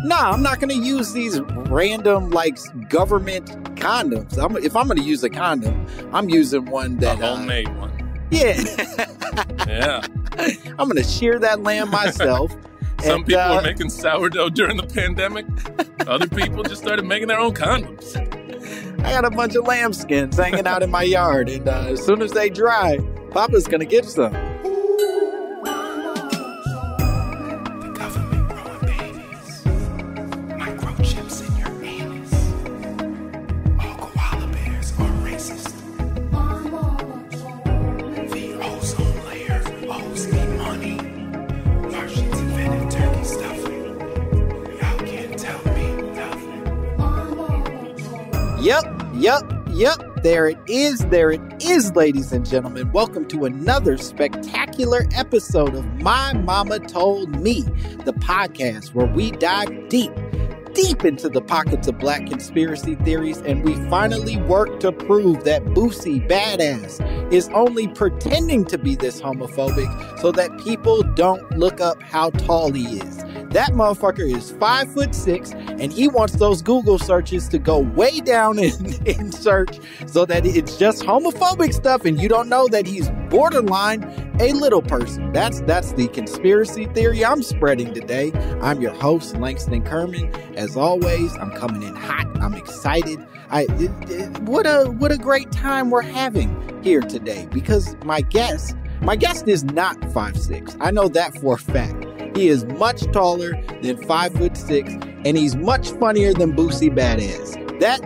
Nah, I'm not going to use these random, like, government condoms. If I'm going to use a condom, I'm using one that... A homemade one. Yeah. Yeah. I'm going to shear that lamb myself. Some people were making sourdough during the pandemic. Other people just started making their own condoms. I got a bunch of lambskins hanging out in my yard, and as soon as they dry, Papa's going to get some. Yep. There it is, ladies and gentlemen. Welcome to another spectacular episode of My Mama Told Me, the podcast where we dive deep into the pockets of black conspiracy theories, and we finally work to prove that Boosie Badass is only pretending to be this homophobic so that people don't look up how tall he is. That motherfucker is 5'6", and he wants those Google searches to go way down in search so that it's just homophobic stuff and you don't know that he's borderline a little person. That's the conspiracy theory I'm spreading today. I'm your host, Langston Kerman. As always, I'm coming in hot. I'm excited. What a great time we're having here today, because my guest is not 5'6". I know that for a fact. He is much taller than 5'6", and he's much funnier than Boosie Badass.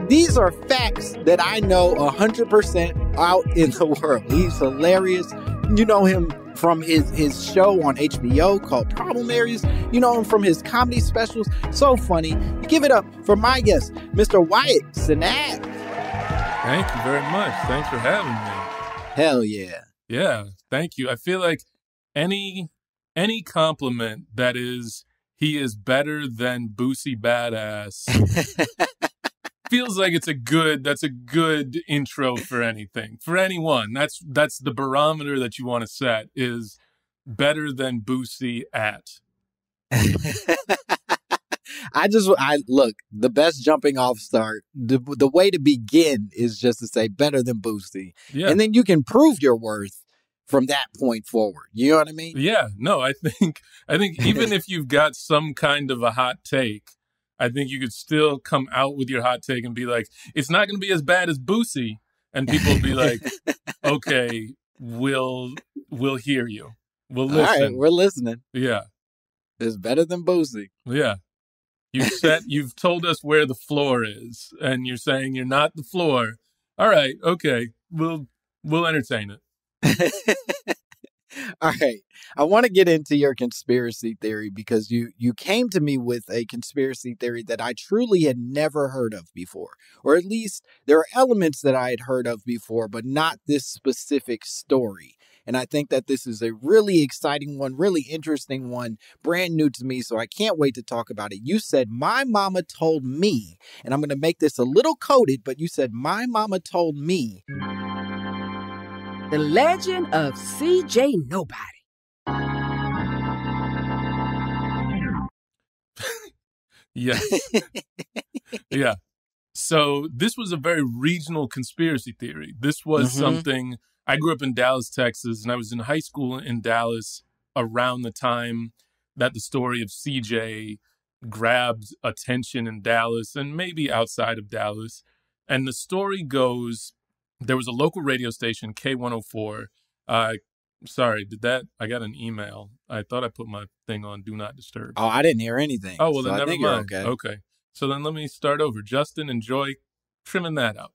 These are facts that I know 100% out in the world. He's hilarious. You know him from his show on HBO called Problem Areas. You know him from his comedy specials. So funny. Give it up for my guest, Mr. Wyatt Cenac. Thank you very much. Thanks for having me. Hell yeah. Yeah, thank you. I feel like any compliment that is he is better than Boosie Badass feels like that's a good intro for anything, for anyone. That's the barometer that you want to set, is better than Boosie at. Look, the best jumping off start, the way to begin is just to say better than Boosie. Yeah. And then you can prove your worth from that point forward. You know what I mean? Yeah. No, I think even if you've got some kind of a hot take, I think you could still come out with your hot take and be like, it's not going to be as bad as Boosie. And people will be like, okay, we'll hear you. We'll listen. All right, we're listening. Yeah. It's better than Boosie. Yeah. You've told us where the floor is, and you're saying you're not the floor. All right. Okay. We'll entertain it. All right. I want to get into your conspiracy theory because you came to me with a conspiracy theory that I truly had never heard of before. Or at least there are elements that I had heard of before, but not this specific story. And I think that this is a really exciting one, really interesting one, brand new to me. So I can't wait to talk about it. You said, my mama told me, and I'm going to make this a little coded, but you said, my mama told me. The legend of CJ Nobody. Yes. Yeah. So this was a very regional conspiracy theory. This was something, I grew up in Dallas, Texas, and I was in high school in Dallas around the time that the story of CJ grabbed attention in Dallas and maybe outside of Dallas. And the story goes, there was a local radio station, K104. Sorry, I got an email. I thought I put my thing on Do Not Disturb. Oh, I didn't hear anything. Oh, well, then never mind. Okay. So then let me start over. Justin, enjoy trimming that out.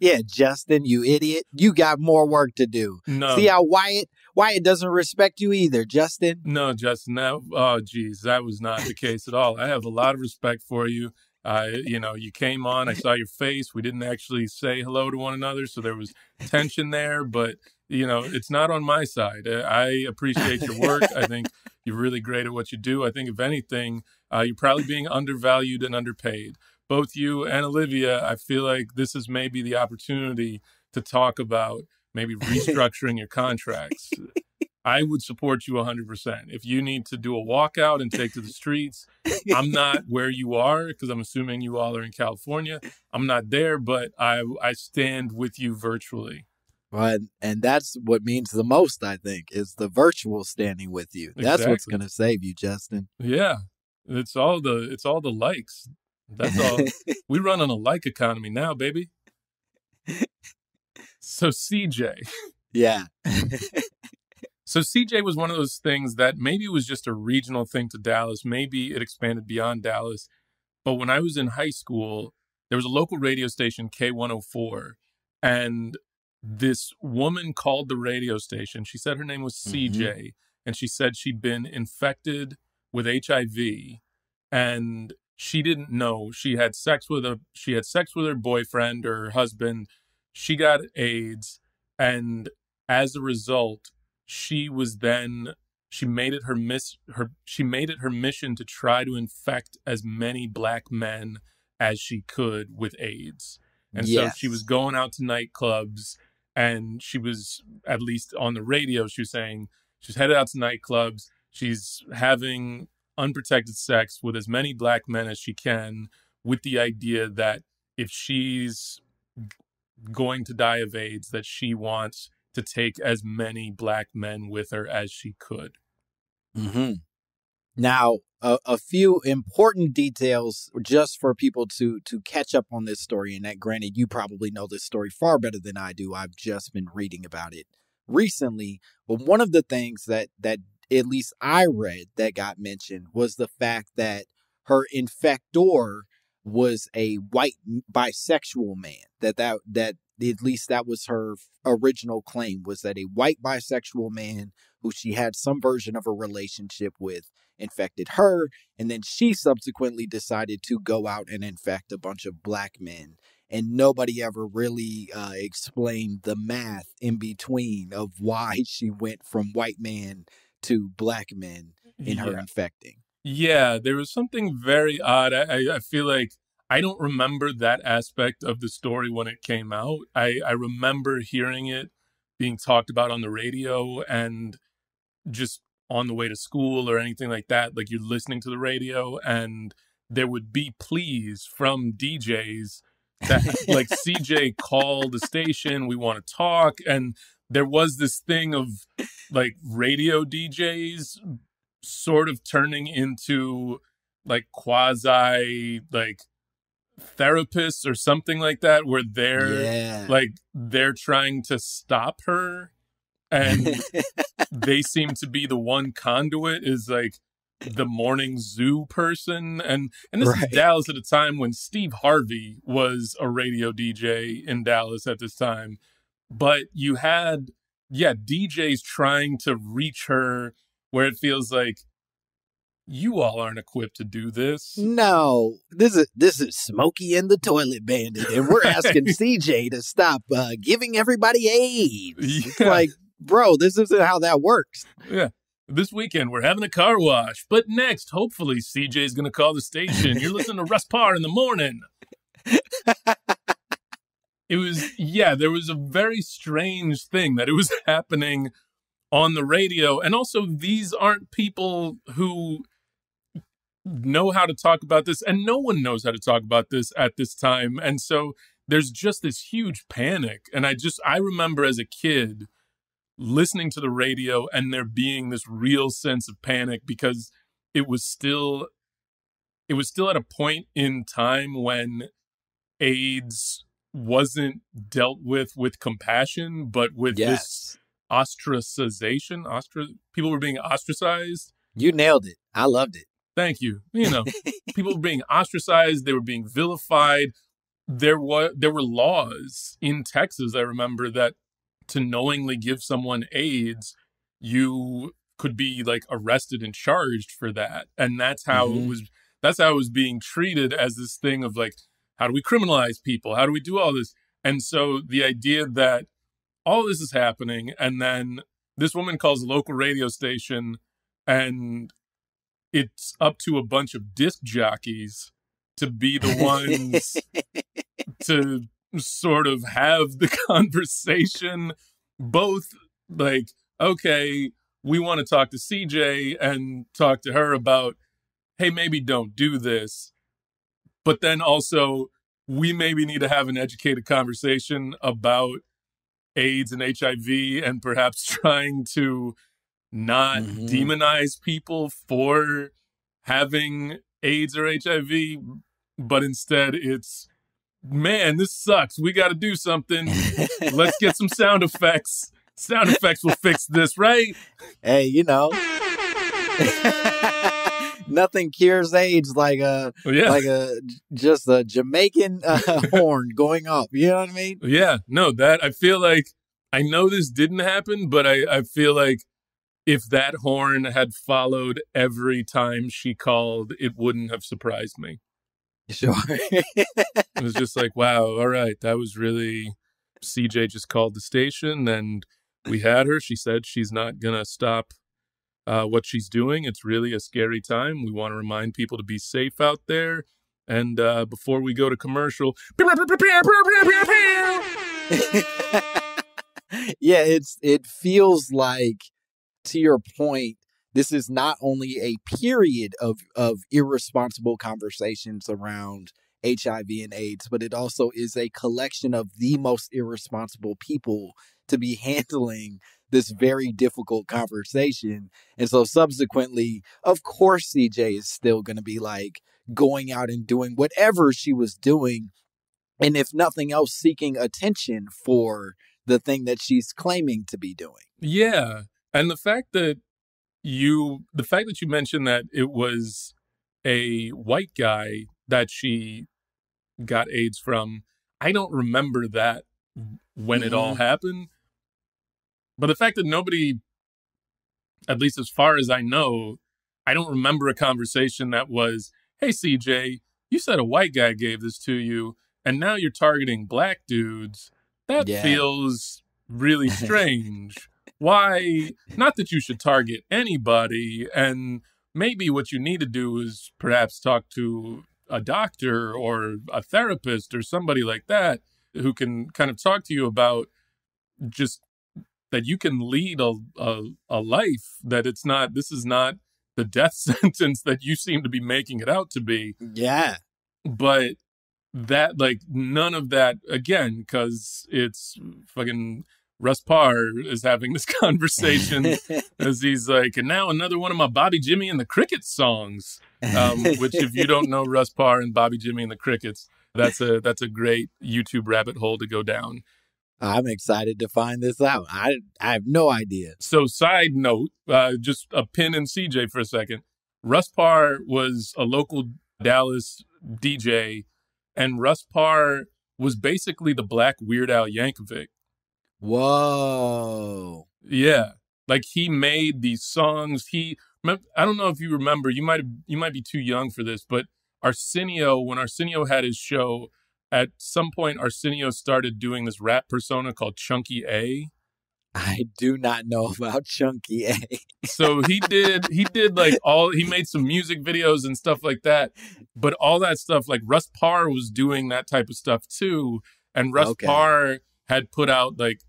Yeah, Justin, you idiot. You got more work to do. No. See how Wyatt doesn't respect you either, Justin? No, Justin. That was not the case at all. I have a lot of respect for you. You came on, I saw your face. We didn't actually say hello to one another, so there was tension there, but it's not on my side. I appreciate your work. I think you're really great at what you do. I think if anything, you're probably being undervalued and underpaid. Both you and Olivia, I feel like this is maybe the opportunity to talk about maybe restructuring your contracts. I would support you 100%. If you need to do a walkout and take to the streets, I'm not where you are because I'm assuming you all are in California. I'm not there, but I stand with you virtually. Well, and that's what means the most, I think, is the virtual standing with you. That's what's going to save you, Justin. Yeah. It's all the likes. That's all. We run on a like economy now, baby. So CJ. Yeah. So CJ was one of those things that maybe it was just a regional thing to Dallas. Maybe it expanded beyond Dallas. But when I was in high school, there was a local radio station, K104, and this woman called the radio station. She said her name was CJ, and she said she'd been infected with HIV, and she didn't know. She had sex with her boyfriend or her husband. She got AIDS, and as a result, she made it her mission to try to infect as many black men as she could with AIDS. And so she was going out to nightclubs, and she was, at least on the radio, she was saying she's headed out to nightclubs. She's having unprotected sex with as many black men as she can, with the idea that if she's going to die of AIDS, that she wants to take as many black men with her as she could. Now, a few important details just for people to catch up on this story. And that, granted, you probably know this story far better than I do. I've just been reading about it recently. But one of the things that at least I read that got mentioned was the fact that her infector was a white bisexual man. That at least that was her original claim, was that a white bisexual man who she had some version of a relationship with infected her. And then she subsequently decided to go out and infect a bunch of black men. And nobody ever really explained the math in between of why she went from white man to black men in her infecting. Yeah, there was something very odd. I feel like I don't remember that aspect of the story when it came out. I remember hearing it being talked about on the radio and just on the way to school or anything like that. Like, you're listening to the radio and there would be pleas from DJs that like, CJ, call the station, we want to talk. And there was this thing of like radio DJs sort of turning into like quasi like therapists or something like that, where they're trying to stop her, and they seem to be the one conduit, is like the morning zoo person. And this is Dallas at a time when Steve Harvey was a radio DJ in Dallas at this time. But you had DJs trying to reach her, where it feels like, you all aren't equipped to do this. No, this is Smokey and the Toilet Bandit, and we're asking CJ to stop giving everybody AIDS. Yeah. It's like, bro, this isn't how that works. Yeah. This weekend, we're having a car wash. But next, hopefully, CJ's going to call the station. You're listening to Russ Parr in the morning. It was, there was a very strange thing that it was happening on the radio. And also, these aren't people who know how to talk about this, and no one knows how to talk about this at this time. And so there's just this huge panic. And I remember as a kid listening to the radio and there being this real sense of panic, because it was still at a point in time when AIDS wasn't dealt with compassion, but with this ostracization. People were being ostracized. You nailed it. I loved it. Thank you. You know, people were being ostracized. They were being vilified. There were laws in Texas, I remember, that to knowingly give someone AIDS, you could be like arrested and charged for that. And that's how it was. That's how it was being treated, as this thing of like, how do we criminalize people? How do we do all this? And so the idea that all this is happening, and then this woman calls a local radio station, and it's up to a bunch of disc jockeys to be the ones to sort of have the conversation, both like, okay, we want to talk to CJ and talk to her about, hey, maybe don't do this. But then also, we maybe need to have an educated conversation about AIDS and HIV and perhaps trying to not demonize people for having AIDS or HIV, but instead it's, man, this sucks. We got to do something. Let's get some sound effects. Sound effects will fix this, right? Hey, you know. Nothing cures AIDS like just a Jamaican horn going off. You know what I mean? Yeah, no, that I feel like, I know this didn't happen, but I feel like if that horn had followed every time she called, it wouldn't have surprised me. Sure. It was just like, wow, all right, that was really, CJ just called the station and we had her. She said she's not going to stop what she's doing. It's really a scary time. We want to remind people to be safe out there. And before we go to commercial, yeah, it feels like, to your point, this is not only a period of irresponsible conversations around HIV and AIDS, but it also is a collection of the most irresponsible people to be handling this very difficult conversation. And so subsequently, of course, CJ is still going to be like going out and doing whatever she was doing. And if nothing else, seeking attention for the thing that she's claiming to be doing. Yeah. And the fact that you mentioned that it was a white guy that she got AIDS from, I don't remember that when it all happened. But the fact that nobody, at least as far as I know, I don't remember a conversation that was, hey, CJ, you said a white guy gave this to you, and now you're targeting black dudes. That feels really strange. Why? Not that you should target anybody, and maybe what you need to do is perhaps talk to a doctor or a therapist or somebody like that who can kind of talk to you about just that you can lead a life, that this is not the death sentence that you seem to be making it out to be. Yeah. But that, like, none of that, again, because it's fucking Russ Parr is having this conversation as he's like, and now another one of my Bobby, Jimmy, and the Crickets songs, which if you don't know Russ Parr and Bobby, Jimmy, and the Crickets, that's a great YouTube rabbit hole to go down. I'm excited to find this out. I have no idea. So side note, just a pin in CJ for a second. Russ Parr was a local Dallas DJ, and Russ Parr was basically the black Weird Al Yankovic. Whoa. Yeah. Like, he made these songs. I don't know if you remember, you might be too young for this, but when Arsenio had his show, at some point Arsenio started doing this rap persona called Chunky A. I do not know about Chunky A. So he did like he made some music videos and stuff like that, but all that stuff, like Russ Parr was doing that type of stuff too. And Russ Parr had put out, like,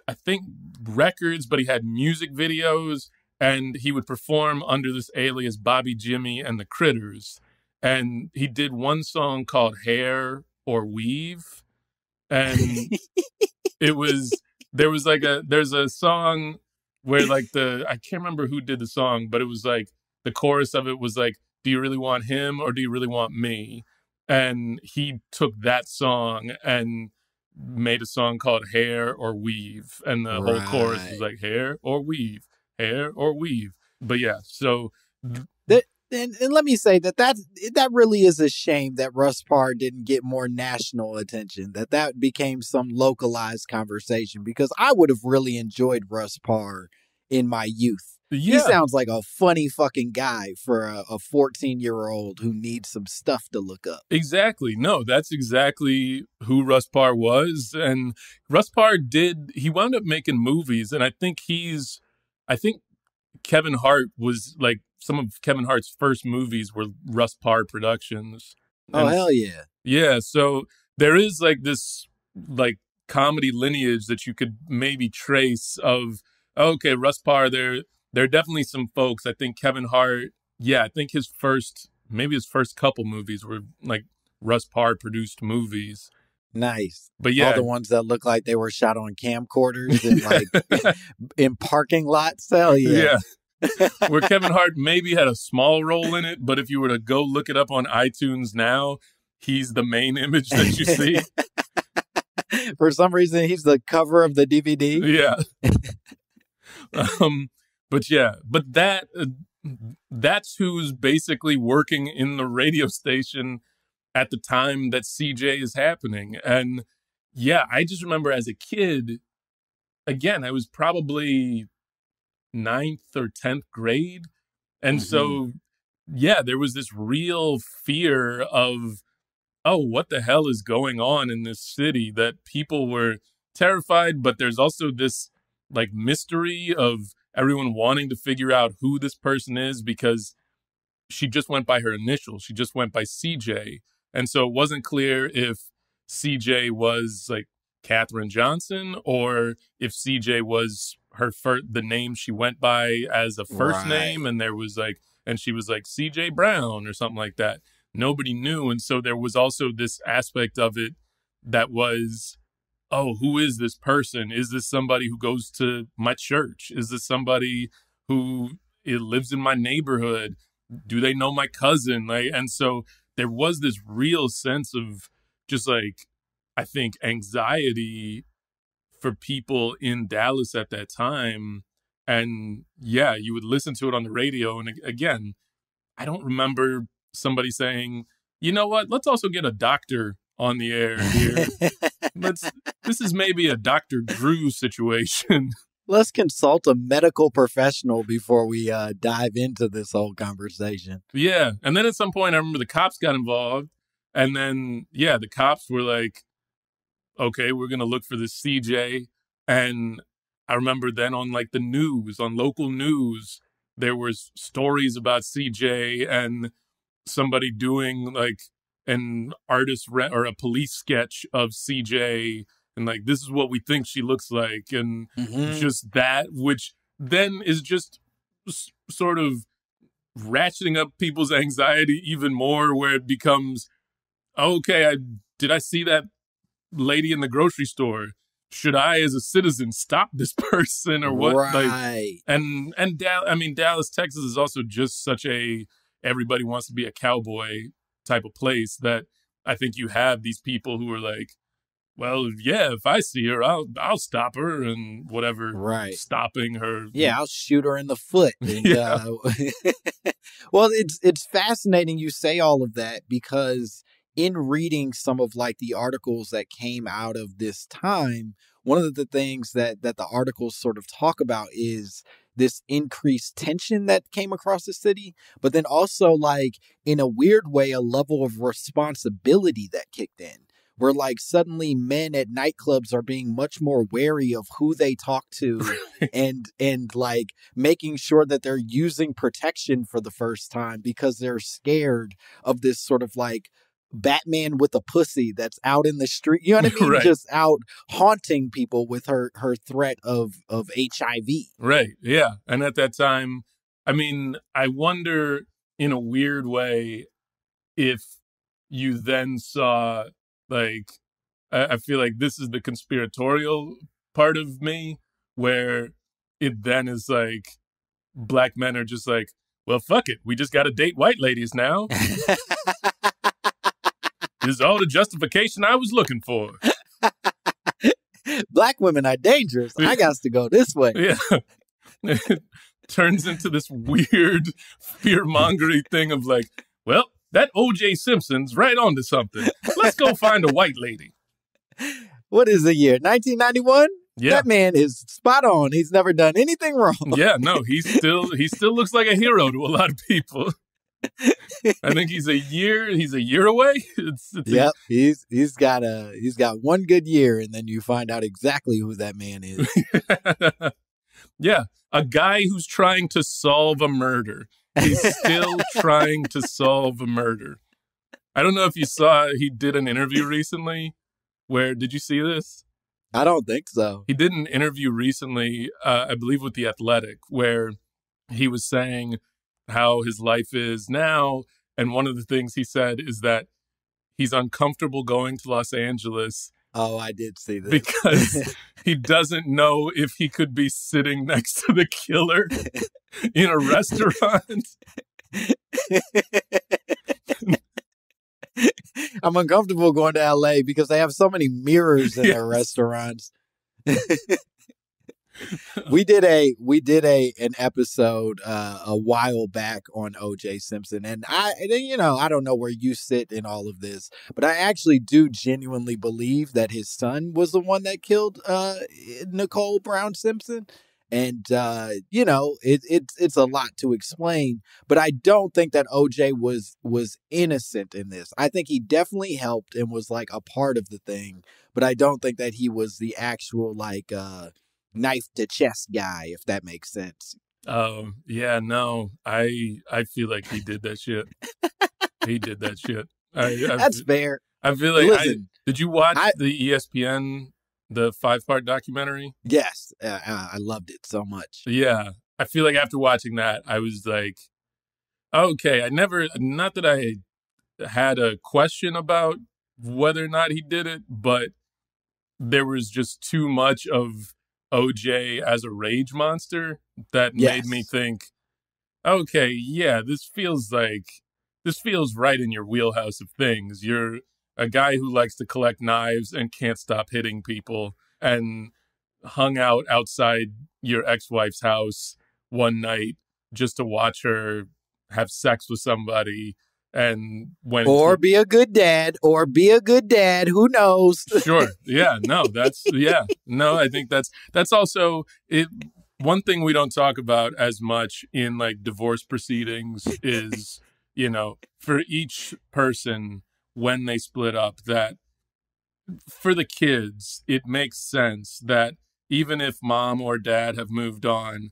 I think records, but he had music videos, and he would perform under this alias Bobby, Jimmy, and the Critters. And he did one song called Hair or Weave. And there's a song where, like, I can't remember who did the song, but it was like, the chorus of it was like, do you really want him or do you really want me? And he took that song and made a song called Hair or Weave. And the whole chorus was like, hair or weave, hair or weave. But yeah, so... And let me say that really is a shame that Russ Parr didn't get more national attention, that became some localized conversation, because I would have really enjoyed Russ Parr in my youth. Yeah. He sounds like a funny fucking guy for a 14-year-old who needs some stuff to look up. Exactly. No, that's exactly who Russ Parr was. And Russ Parr he wound up making movies, and I think Kevin Hart was, like, some of Kevin Hart's first movies were Russ Parr productions. Oh, hell yeah. Yeah, so there is, like, this, like, comedy lineage that you could maybe trace of, okay, Russ Parr, there are definitely some folks. I think Kevin Hart, I think maybe his first couple movies were like Russ Parr produced movies. Nice. But all the ones that look like they were shot on camcorders and like in parking lots. Hell yeah. Where Kevin Hart maybe had a small role in it, but if you were to go look it up on iTunes now, he's the main image that you see. For some reason, he's the cover of the DVD. Yeah. But that's who's basically working in the radio station at the time that CJ is happening. And I just remember as a kid, again, I was probably 9th or 10th grade. And so, there was this real fear of, oh, what the hell is going on in this city, that people were terrified, but there's also this like mystery of everyone wanting to figure out who this person is because she just went by her initials. She just went by CJ. And so it wasn't clear if CJ was like Katherine Johnson or if CJ was the name she went by as a first name. And there was and she was like CJ Brown or something like that. Nobody knew. And so there was also this aspect of it that was, oh, who is this person? Is this somebody who goes to my church? Is this somebody who lives in my neighborhood? Do they know my cousin? And so there was this real sense of just I think anxiety for people in Dallas at that time. And you would listen to it on the radio. And again, I don't remember somebody saying, you know what, let's also get a doctor on the air here. This is maybe a Dr. Drew situation. Let's consult a medical professional before we dive into this whole conversation. Yeah. And then at some point, I remember the cops got involved. And then, the cops were like, okay, we're going to look for this CJ. And I remember then on the news, on local news, there was stories about CJ and somebody doing an artist or a police sketch of CJ. And this is what we think she looks like. And just that, which then is just sort of ratcheting up people's anxiety even more, where it becomes, okay, did I see that lady in the grocery store? Should I, as a citizen, stop this person or what? Right. Dallas, Texas is also just such everybody wants to be a cowboy type of place that I think you have these people who are like, well, if I see her, I'll stop her and whatever. Right. Stopping her. Yeah, I'll shoot her in the foot. And, well, it's fascinating you say all of that, because in reading some of the articles that came out of this time, one of the things that the articles sort of talk about is this increased tension that came across the city, but then also in a weird way, a level of responsibility that kicked in, where suddenly men at nightclubs are being much more wary of who they talk to and making sure that they're using protection for the first time because they're scared of this sort of Batman with a pussy that's out in the street. You know what I mean? Right. Just out haunting people with her threat of HIV. Right. Yeah. And at that time, I wonder in a weird way if you then saw I feel like this is the conspiratorial part of me, where it then is black men are just well, fuck it. We just got to date white ladies now. This is all the justification I was looking for. Black women are dangerous. I got to go this way. Yeah. It turns into this weird fear-mongering thing of well, that O.J. Simpson's right onto something. Let's go find a white lady. What is the year? 1991? Yeah. That man is spot on. He's never done anything wrong. Yeah, no, he still looks like a hero to a lot of people. I think he's a year away. Yep. He's got one good year, and then you find out exactly who that man is. Yeah. A guy who's trying to solve a murder. He's still trying to solve a murder. I don't know if you saw, he did an interview recently did you see this? I don't think so. He did an interview recently, I believe with The Athletic, where he was saying how his life is now. And one of the things he said is that he's uncomfortable going to Los Angeles. Oh, I did see this. Because he doesn't know if he could be sitting next to the killer in a restaurant. I'm uncomfortable going to LA because they have so many mirrors in their restaurants. We did an episode a while back on O.J. Simpson, and I don't know where you sit in all of this, but I actually do genuinely believe that his son was the one that killed Nicole Brown Simpson. And, it's a lot to explain, but I don't think that OJ was innocent in this. I think he definitely helped and was like a part of the thing, but I don't think that he was the actual knife to chest guy, if that makes sense. Oh, yeah, no, I feel like he did that shit. He did that shit. That's fair. I feel like, Listen, did you watch the ESPN, the 5-part documentary? Yes, I loved it so much. Yeah, I feel like after watching that, I was like, okay, not that I had a question about whether or not he did it, but there was just too much of OJ as a rage monster that made me think, okay, yeah, this feels right in your wheelhouse of things. You're a guy who likes to collect knives and can't stop hitting people, and hung out outside your ex-wife's house one night just to watch her have sex with somebody, and be a good dad, who knows? Sure. Yeah, no, I think that's also it. One thing we don't talk about as much in like divorce proceedings is, for each person when they split up, that for the kids, it makes sense that even if mom or dad have moved on,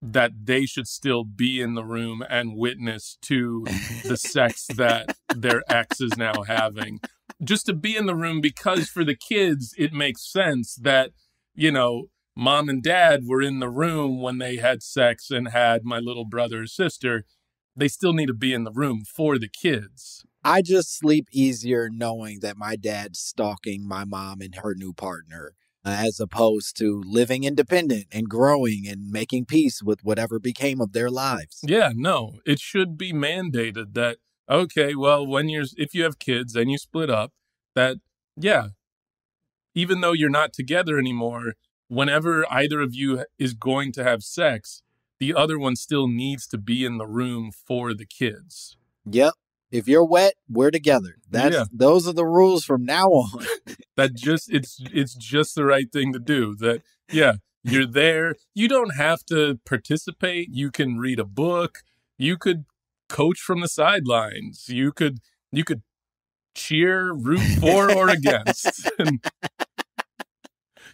that they should still be in the room and witness to the sex that their ex is now having. Just to be in the room, because for the kids, it makes sense that, mom and dad were in the room when they had sex and had my little brother or sister. They still need to be in the room for the kids. I just sleep easier knowing that my dad's stalking my mom and her new partner, as opposed to living independent and growing and making peace with whatever became of their lives. Yeah, no, it should be mandated that, okay, well, if you have kids and you split up, that, yeah, even though you're not together anymore, whenever either of you is going to have sex, the other one still needs to be in the room for the kids. Yep. If you're wet, we're together. Those are the rules from now on. It's just the right thing to do. That, yeah, you're there. You don't have to participate. You can read a book. You could coach from the sidelines. You could cheer, root for or against. And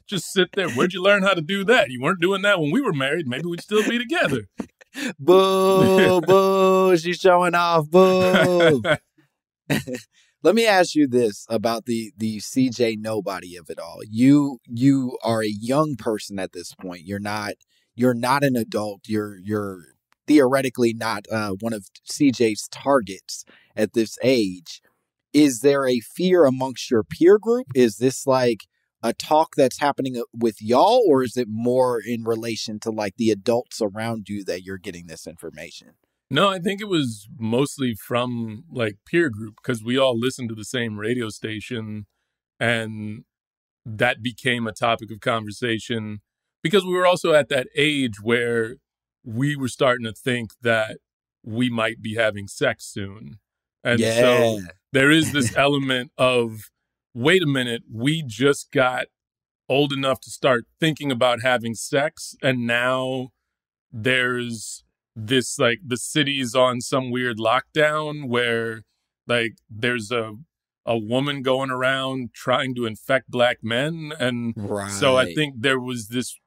just sit there. Where'd you learn how to do that? You weren't doing that when we were married. Maybe we'd still be together. Boo, boo, she's showing off, boo. Let me ask you this about the CJ nobody of it all. You are a young person at this point. You're not an adult. You're theoretically not one of CJ's targets at this age. Is there a fear amongst your peer group? Is this like a talk that's happening with y'all, or is it more in relation to like the adults around you that you're getting this information? No, I think it was mostly from like peer group, because we all listened to the same radio station, and that became a topic of conversation because we were also at that age where we were starting to think that we might be having sex soon. And so there is this element of, wait a minute, we just got old enough to start thinking about having sex, and now there's this, like, the city's on some weird lockdown where, like, there's a woman going around trying to infect black men. And so I think there was this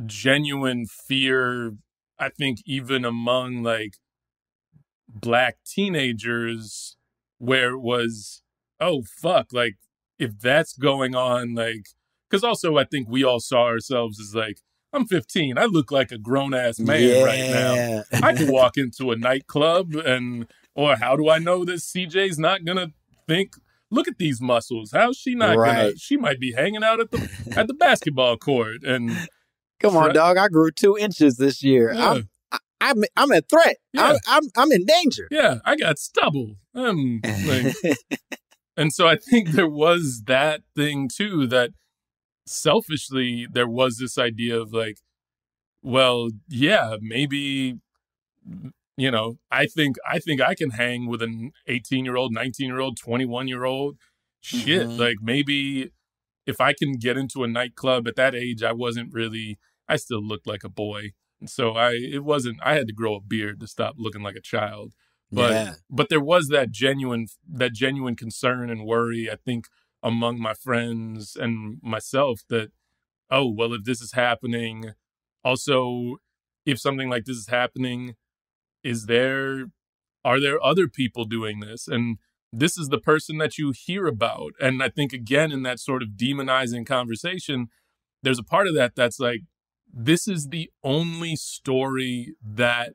genuine fear, I think even among, like, black teenagers, where it was, oh, fuck, like, if that's going on, like, because also I think we all saw ourselves as like, I'm 15. I look like a grown-ass man right now. I could walk into a nightclub or how do I know that CJ's not going to think, look at these muscles. How's she not going to, she might be hanging out at the basketball court. And come on, dog. I grew 2 inches this year. Yeah. I'm a threat. Yeah. I'm in danger. Yeah, I got stubble. And so I think there was that thing too, that selfishly there was this idea of like, well, yeah, maybe, I think I can hang with an 18-year-old, 19-year-old, 21-year-old. Shit, like maybe if I can get into a nightclub at that age, I still looked like a boy. And so I had to grow a beard to stop looking like a child. But there was that genuine concern and worry, I think, among my friends and myself that, oh, well, if this is happening, also, if something like this is happening, are there other people doing this? And this is the person that you hear about. And I think, again, in that sort of demonizing conversation, there's a part of that that's like, this is the only story that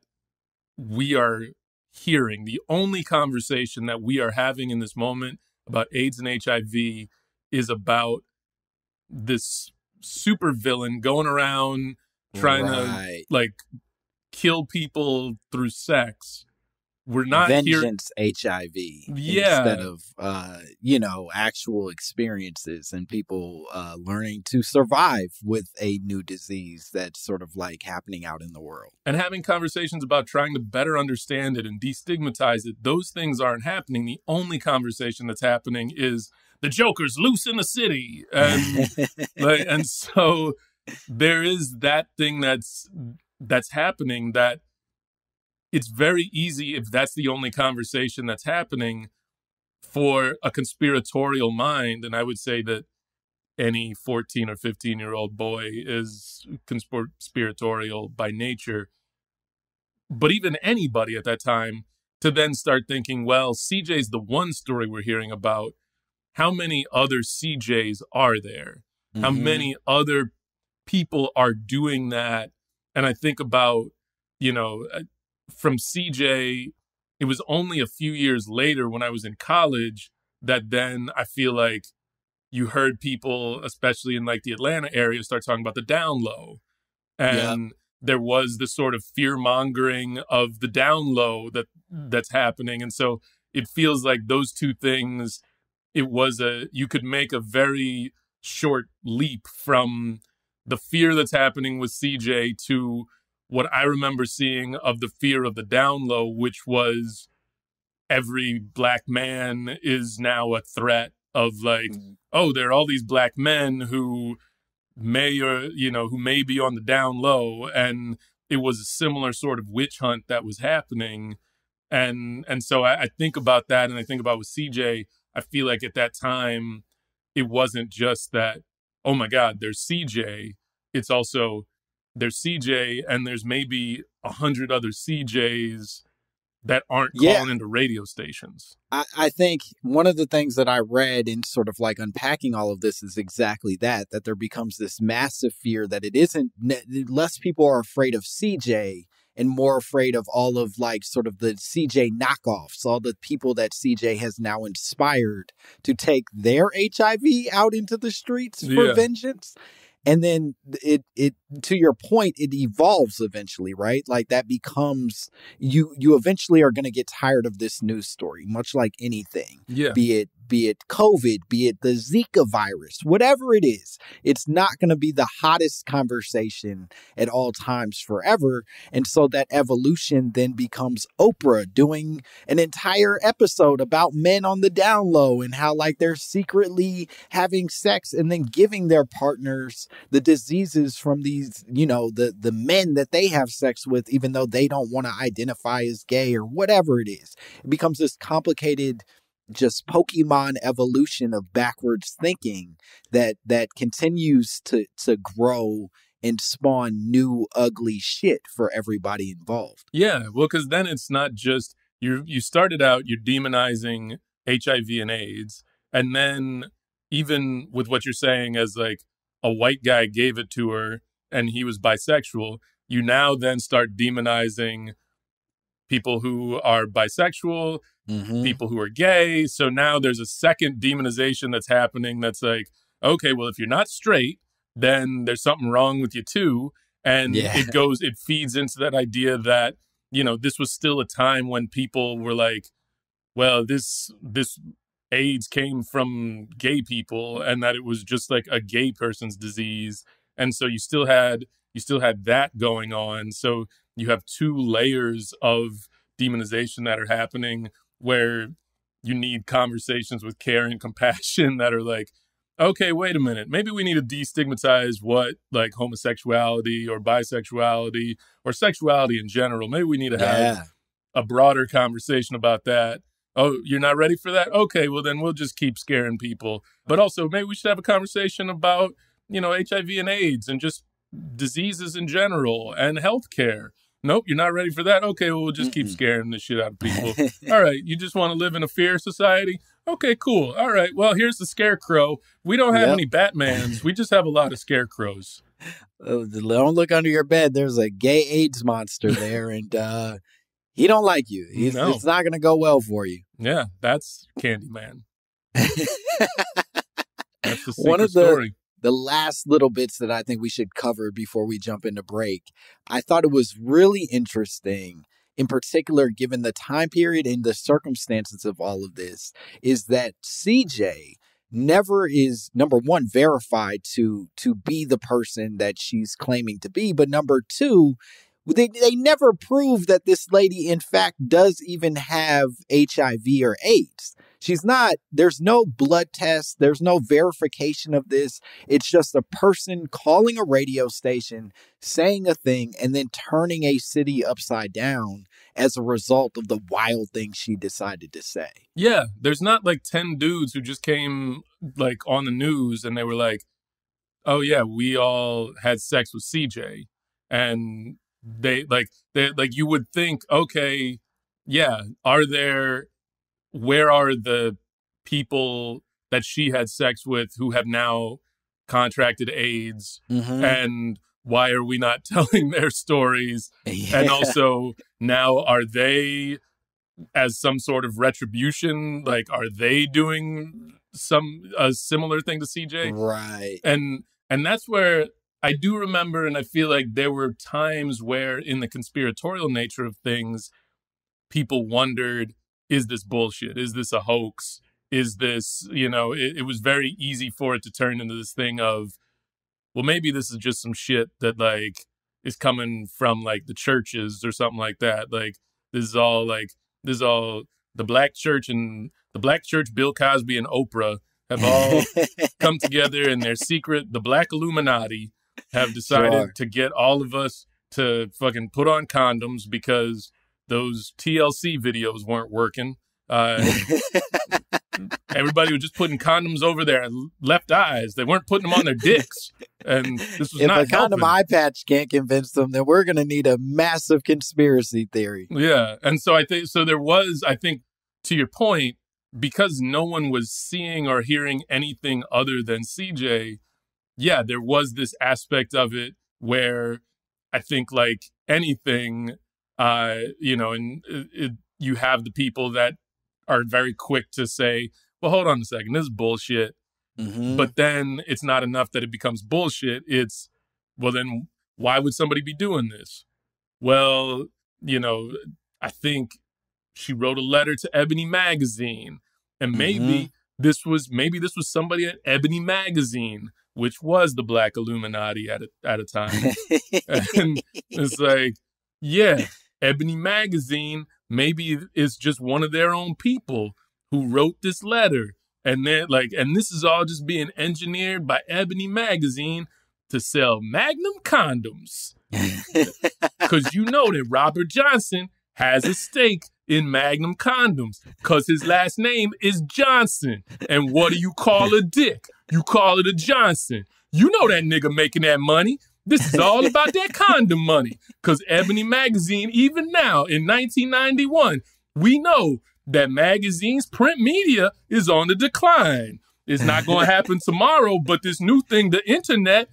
we are hearing, the only conversation that we are having in this moment about AIDS and HIV is about this super villain going around trying to like kill people through sex. We're not vengeance HIV instead of actual experiences and people learning to survive with a new disease that's sort of like happening out in the world. And having conversations about trying to better understand it and destigmatize it, those things aren't happening. The only conversation that's happening is the Joker's loose in the city. And and so there is that thing that's happening that it's very easy, if that's the only conversation that's happening, for a conspiratorial mind, and I would say that any 14 or 15-year-old boy is conspiratorial by nature, but even anybody at that time, to then start thinking, well, CJ's the one story we're hearing about. How many other CJs are there? Mm-hmm. How many other people are doing that? And I think about, from CJ, it was only a few years later when I was in college that then I feel like you heard people, especially in like the Atlanta area, start talking about the down low. And there was this sort of fear mongering of the down low that's happening. And so it feels like those two things, you could make a very short leap from the fear that's happening with CJ to what I remember seeing of the fear of the down low, which was every black man is now a threat of like, oh, there are all these black men who may be on the down low. And it was a similar sort of witch hunt that was happening. And so I think about that, and I think about with CJ, I feel like at that time, it wasn't just that, oh my God, there's CJ. It's also, there's CJ and there's maybe 100 other CJs that aren't calling into radio stations. I think one of the things that I read in sort of like unpacking all of this is exactly that there becomes this massive fear that it isn't, less people are afraid of CJ and more afraid of all of like sort of the CJ knockoffs, all the people that CJ has now inspired to take their HIV out into the streets for vengeance. And then it to your point, it evolves eventually, right? Like that becomes, you eventually are going to get tired of this news story, much like anything, be it COVID, be it the Zika virus, whatever it is. It's not going to be the hottest conversation at all times forever. And so that evolution then becomes Oprah doing an entire episode about men on the down low and how like they're secretly having sex and then giving their partners the diseases from these, the men that they have sex with, even though they don't want to identify as gay or whatever it is. It becomes this complicated, just Pokemon evolution of backwards thinking that continues to grow and spawn new ugly shit for everybody involved. Yeah, well, because then it's not just, you started out, you're demonizing HIV and AIDS, and then even with what you're saying as like a white guy gave it to her, and he was bisexual, you now then start demonizing people who are bisexual, people who are gay. So now there's a second demonization that's happening that's like, okay, well, if you're not straight, then there's something wrong with you too. And it feeds into that idea that, you know, this was still a time when people were like, well, this AIDS came from gay people, and that it was just like a gay person's disease. And so you still had that going on. So you have two layers of demonization that are happening, where you need conversations with care and compassion that are like, okay, wait a minute, maybe we need to destigmatize what like homosexuality or bisexuality or sexuality in general. Maybe we need to have a broader conversation about that. Oh, you're not ready for that? Okay, well then we'll just keep scaring people. But also maybe we should have a conversation about, you know, HIV and AIDS and just diseases in general and healthcare. Nope, you're not ready for that? Okay, well, we'll just keep scaring the shit out of people. All right, you just want to live in a fear society? Okay, cool. All right, well, here's the scarecrow. We don't have any Batmans. We just have a lot of scarecrows. Don't look under your bed. There's a gay AIDS monster there, and he don't like you. It's not going to go well for you. Yeah, that's Candyman. That's the secret story. The last little bits that I think we should cover before we jump into break, I thought it was really interesting, in particular, given the time period and the circumstances of all of this, is that CJ never is, number one, verified to be the person that she's claiming to be. But number two, they never prove that this lady, in fact, does even have HIV or AIDS. She's not, there's no blood test. There's no verification of this. It's just a person calling a radio station, saying a thing, and then turning a city upside down as a result of the wild thing she decided to say. Yeah, there's not like 10 dudes who just came like on the news and they were like, oh yeah, we all had sex with CJ. And they you would think, okay, yeah, where are the people that she had sex with who have now contracted AIDS? And why are we not telling their stories? And also, now are they, as some sort of retribution, like, are they doing a similar thing to CJ? Right. And that's where I do remember, and I feel like there were times where, in the conspiratorial nature of things, people wondered, is this bullshit? Is this a hoax? Is this, you know, it was very easy for it to turn into this thing of, well, maybe this is just some shit that like is coming from like the churches or something like that. Like this is all the black church Bill Cosby and Oprah have all come together in their secret, the Black Illuminati have decided to get all of us to fucking put on condoms because those TLC videos weren't working. Everybody was just putting condoms over their left eyes. They weren't putting them on their dicks. And this was not helping. If a condom eye patch can't convince them, then we're going to need a massive conspiracy theory. Yeah. And so I think to your point, because no one was seeing or hearing anything other than CJ, yeah, there was this aspect of it where I think like anything, you have the people that are very quick to say, well, hold on a second, this is bullshit. But then it's not enough that it becomes bullshit. It's, well, then why would somebody be doing this? Well, I think she wrote a letter to Ebony Magazine, and maybe this was somebody at Ebony Magazine, which was the Black Illuminati at a time. And it's like, yeah, Ebony Magazine maybe is just one of their own people who wrote this letter. And then and this is all just being engineered by Ebony Magazine to sell Magnum condoms. Because you know that Robert Johnson has a stake in Magnum condoms because his last name is Johnson. And what do you call a dick? You call it a Johnson. You know that nigga making that money. This is all about that condom money. Because Ebony Magazine, even now in 1991, we know that magazine's print media is on the decline. It's not going to happen tomorrow, but this new thing, the internet,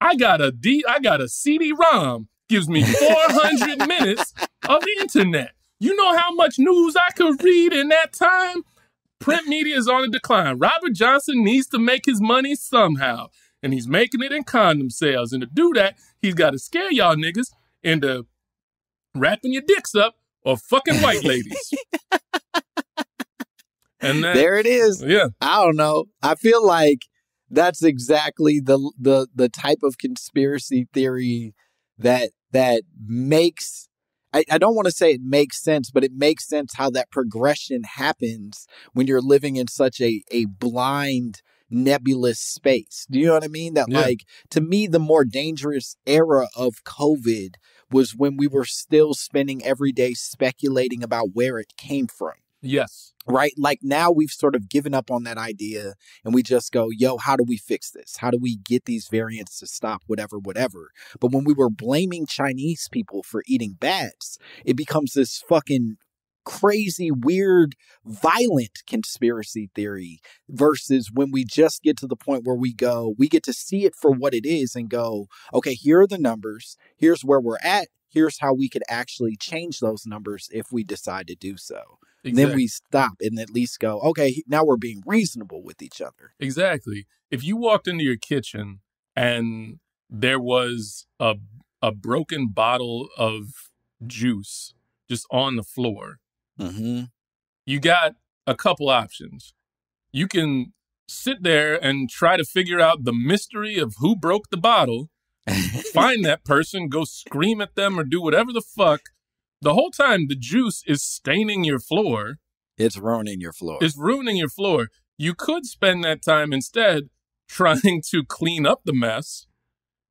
I got a CD-ROM. Gives me 400 minutes of internet. You know how much news I could read in that time? Print media is on a decline. Robert Johnson needs to make his money somehow. And he's making it in condom sales. And to do that, he's got to scare y'all niggas into wrapping your dicks up or fucking white ladies. And there it is. Yeah. I don't know. I feel like that's exactly the type of conspiracy theory that makes, I don't want to say it makes sense, but it makes sense how that progression happens when you're living in such a blind, nebulous space. Do you know what I mean? That like, to me, the more dangerous era of COVID was when we were still spending every day speculating about where it came from. Yes. Right? Like now we've sort of given up on that idea and we just go, yo, how do we fix this? How do we get these variants to stop? Whatever. But when we were blaming Chinese people for eating bats, it becomes this fucking crazy, weird, violent conspiracy theory versus when we just get to the point where we get to see it for what it is and go, okay, here are the numbers. Here's where we're at. Here's how we could actually change those numbers if we decide to do so. Exactly. Then we stop and at least go, okay, now we're being reasonable with each other. Exactly. If you walked into your kitchen and there was a broken bottle of juice just on the floor, you got a couple options. You can sit there and try to figure out the mystery of who broke the bottle, find that person, go scream at them or do whatever the fuck. The whole time the juice is staining your floor. It's ruining your floor. You could spend that time instead trying to clean up the mess.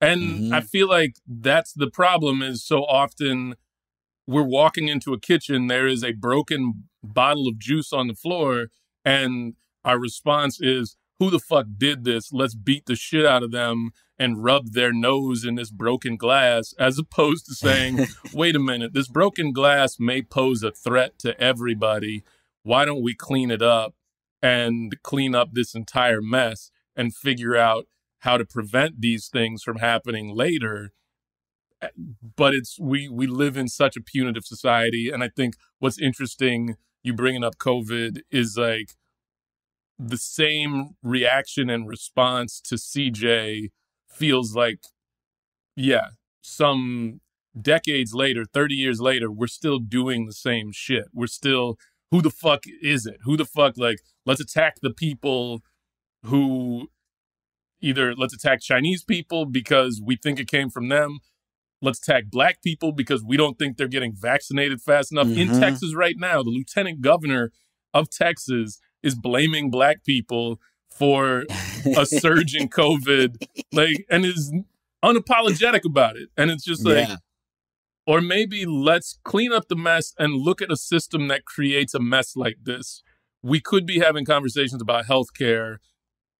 And I feel like that's the problem is so often we're walking into a kitchen, there is a broken bottle of juice on the floor, and our response is, who the fuck did this? Let's beat the shit out of them and rub their nose in this broken glass, as opposed to saying, wait a minute, this broken glass may pose a threat to everybody. Why don't we clean it up and clean up this entire mess and figure out how to prevent these things from happening later? But we live in such a punitive society. And I think what's interesting, you bringing up COVID, is like the same reaction and response to CJ feels like, some decades later, 30 years later, we're still doing the same shit. We're still, who the fuck is it? Who the fuck, like, let's attack the people who let's attack Chinese people because we think it came from them. Let's attack black people because we don't think they're getting vaccinated fast enough. In Texas right now, the lieutenant governor of Texas is blaming black people for a surge in COVID, like, and is unapologetic about it. And it's just like, or maybe let's clean up the mess and look at a system that creates a mess like this. We could be having conversations about healthcare,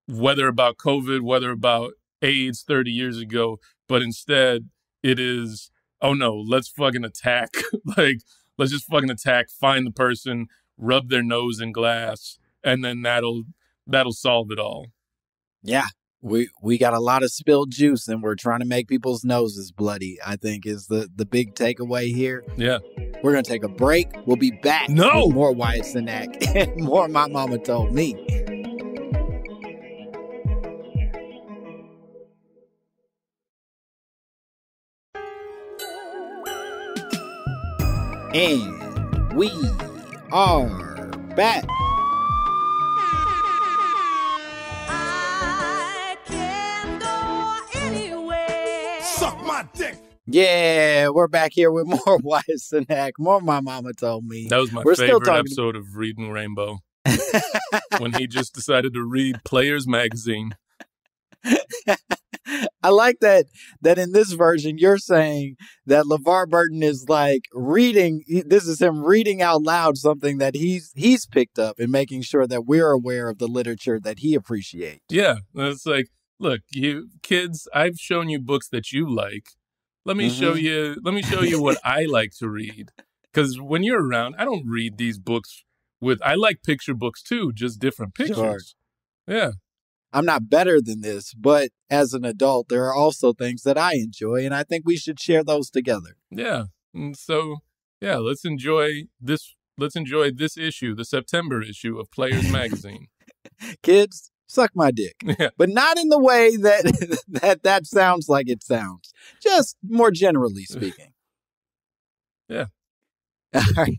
whether about COVID, whether about AIDS 30 years ago, but instead it is, oh no, let's fucking attack. Like, let's just fucking attack, find the person, rub their nose in glass, and then that'll solve it all. Yeah. We got a lot of spilled juice and we're trying to make people's noses bloody, I think is the big takeaway here. Yeah. We're going to take a break. We'll be back. No! With more Wyatt Cenac and more My Mama Told Me. And we are back. I can go anywhere. Suck my dick. Yeah, we're back here with more Wyatt Cenac, more My Mama Told Me. That was my favorite episode of Reading Rainbow. When he just decided to read Players Magazine. I like that in this version, you're saying that LeVar Burton is like reading. This is him reading out loud something that he's picked up and making sure that we're aware of the literature that he appreciates. Yeah. It's like, look, you kids, I've shown you books that you like. Let me show you what I like to read. Because when you're around, I don't read these books I like picture books too, just different pictures. Sure. Yeah. I'm not better than this, but as an adult, there are also things that I enjoy, and I think we should share those together. Yeah. And so, yeah, let's enjoy this. Let's enjoy this issue, the September issue of Players Magazine. Kids, suck my dick, Yeah. but not in the way that sounds like it sounds. Just more generally speaking. Yeah. All right.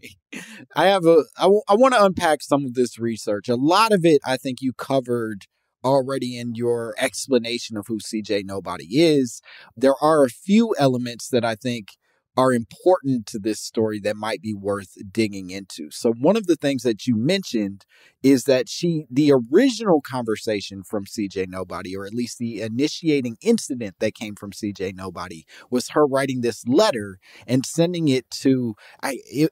I want to unpack some of this research. A lot of it, I think you covered already in your explanation of who CJ Nobody is. There are a few elements that I think are important to this story that might be worth digging into. So one of the things that you mentioned is that the original conversation from CJ Nobody, or at least the initiating incident that came from CJ Nobody, was her writing this letter and sending it to,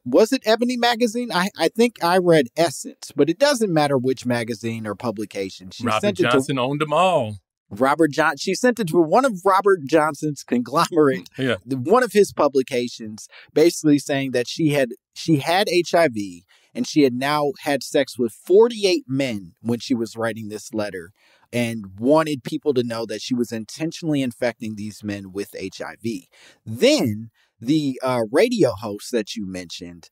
was it Ebony Magazine? I think I read Essence, but it doesn't matter which magazine or publication. Robert Johnson owned them all. She sent it to one of Robert Johnson's conglomerate, one of his publications, basically saying that she had HIV and she had now had sex with 48 men when she was writing this letter, and wanted people to know that she was intentionally infecting these men with HIV. Then the radio host that you mentioned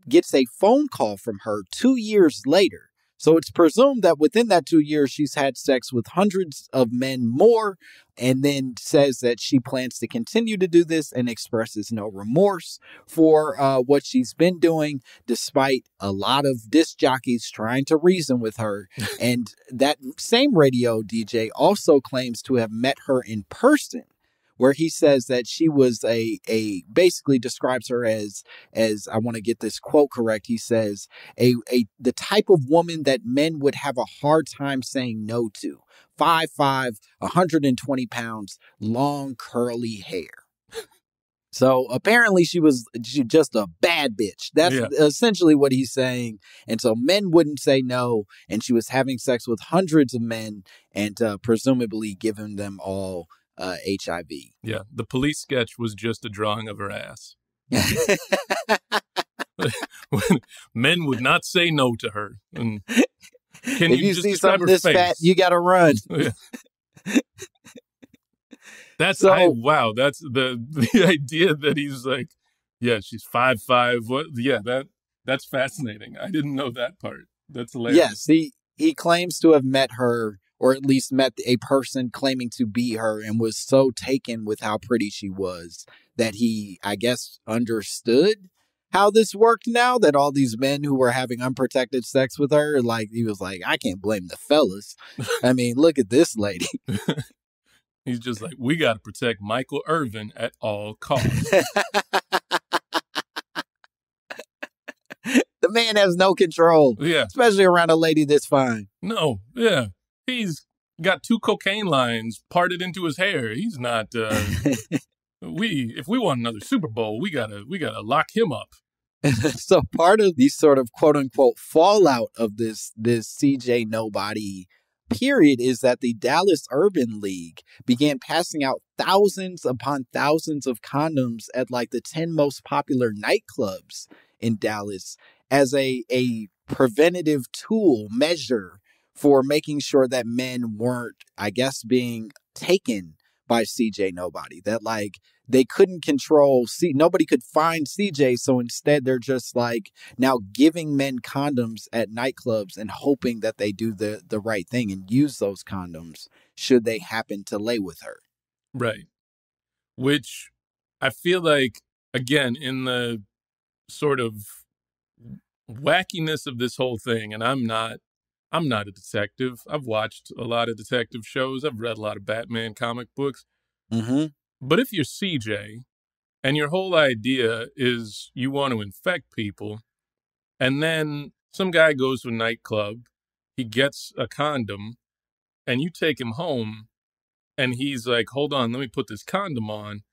gets a phone call from her 2 years later. So it's presumed that within that 2 years, she's had sex with hundreds of men more, and then says that she plans to continue to do this and expresses no remorse for what she's been doing, despite a lot of disc jockeys trying to reason with her. And that same radio DJ also claims to have met her in person, where he says that she was basically describes her as I want to get this quote correct. He says the type of woman that men would have a hard time saying no to. 5'5", 120 pounds, long curly hair. So apparently she just a bad bitch. That's essentially what he's saying. And so men wouldn't say no. And she was having sex with hundreds of men and presumably giving them all HIV. Yeah, the police sketch was just a drawing of her ass. Men would not say no to her. And if you see something this fat, you gotta run. That's the idea that he's like, yeah, she's 5'5". What? Yeah, that's fascinating. I didn't know that part. That's hilarious. Yes, he claims to have met her, or at least met a person claiming to be her, and was so taken with how pretty she was that he, I guess, understood how this worked now, that all these men who were having unprotected sex with her, like, he was like, I can't blame the fellas. I mean, look at this lady. He's just like, we got to protect Michael Irvin at all costs. The man has no control. Yeah. Especially around a lady this fine. No, yeah. He's got 2 cocaine lines parted into his hair. He's not, if we want another Super Bowl, we gotta lock him up. So part of the sort of quote unquote fallout of this CJ Nobody period is that the Dallas Urban League began passing out thousands upon thousands of condoms at like the 10 most popular nightclubs in Dallas as a preventative tool measure for making sure that men weren't, I guess, being taken by CJ Nobody. That like they couldn't control, nobody could find CJ, so instead they're just like now giving men condoms at nightclubs and hoping that they do the right thing and use those condoms should they happen to lay with her. Right. Which I feel like, again, in the sort of wackiness of this whole thing, and I'm not a detective. I've watched a lot of detective shows. I've read a lot of Batman comic books. Mm-hmm. But if you're CJ and your whole idea is you want to infect people, and then some guy goes to a nightclub, he gets a condom, and you take him home, and he's like, hold on, let me put this condom on.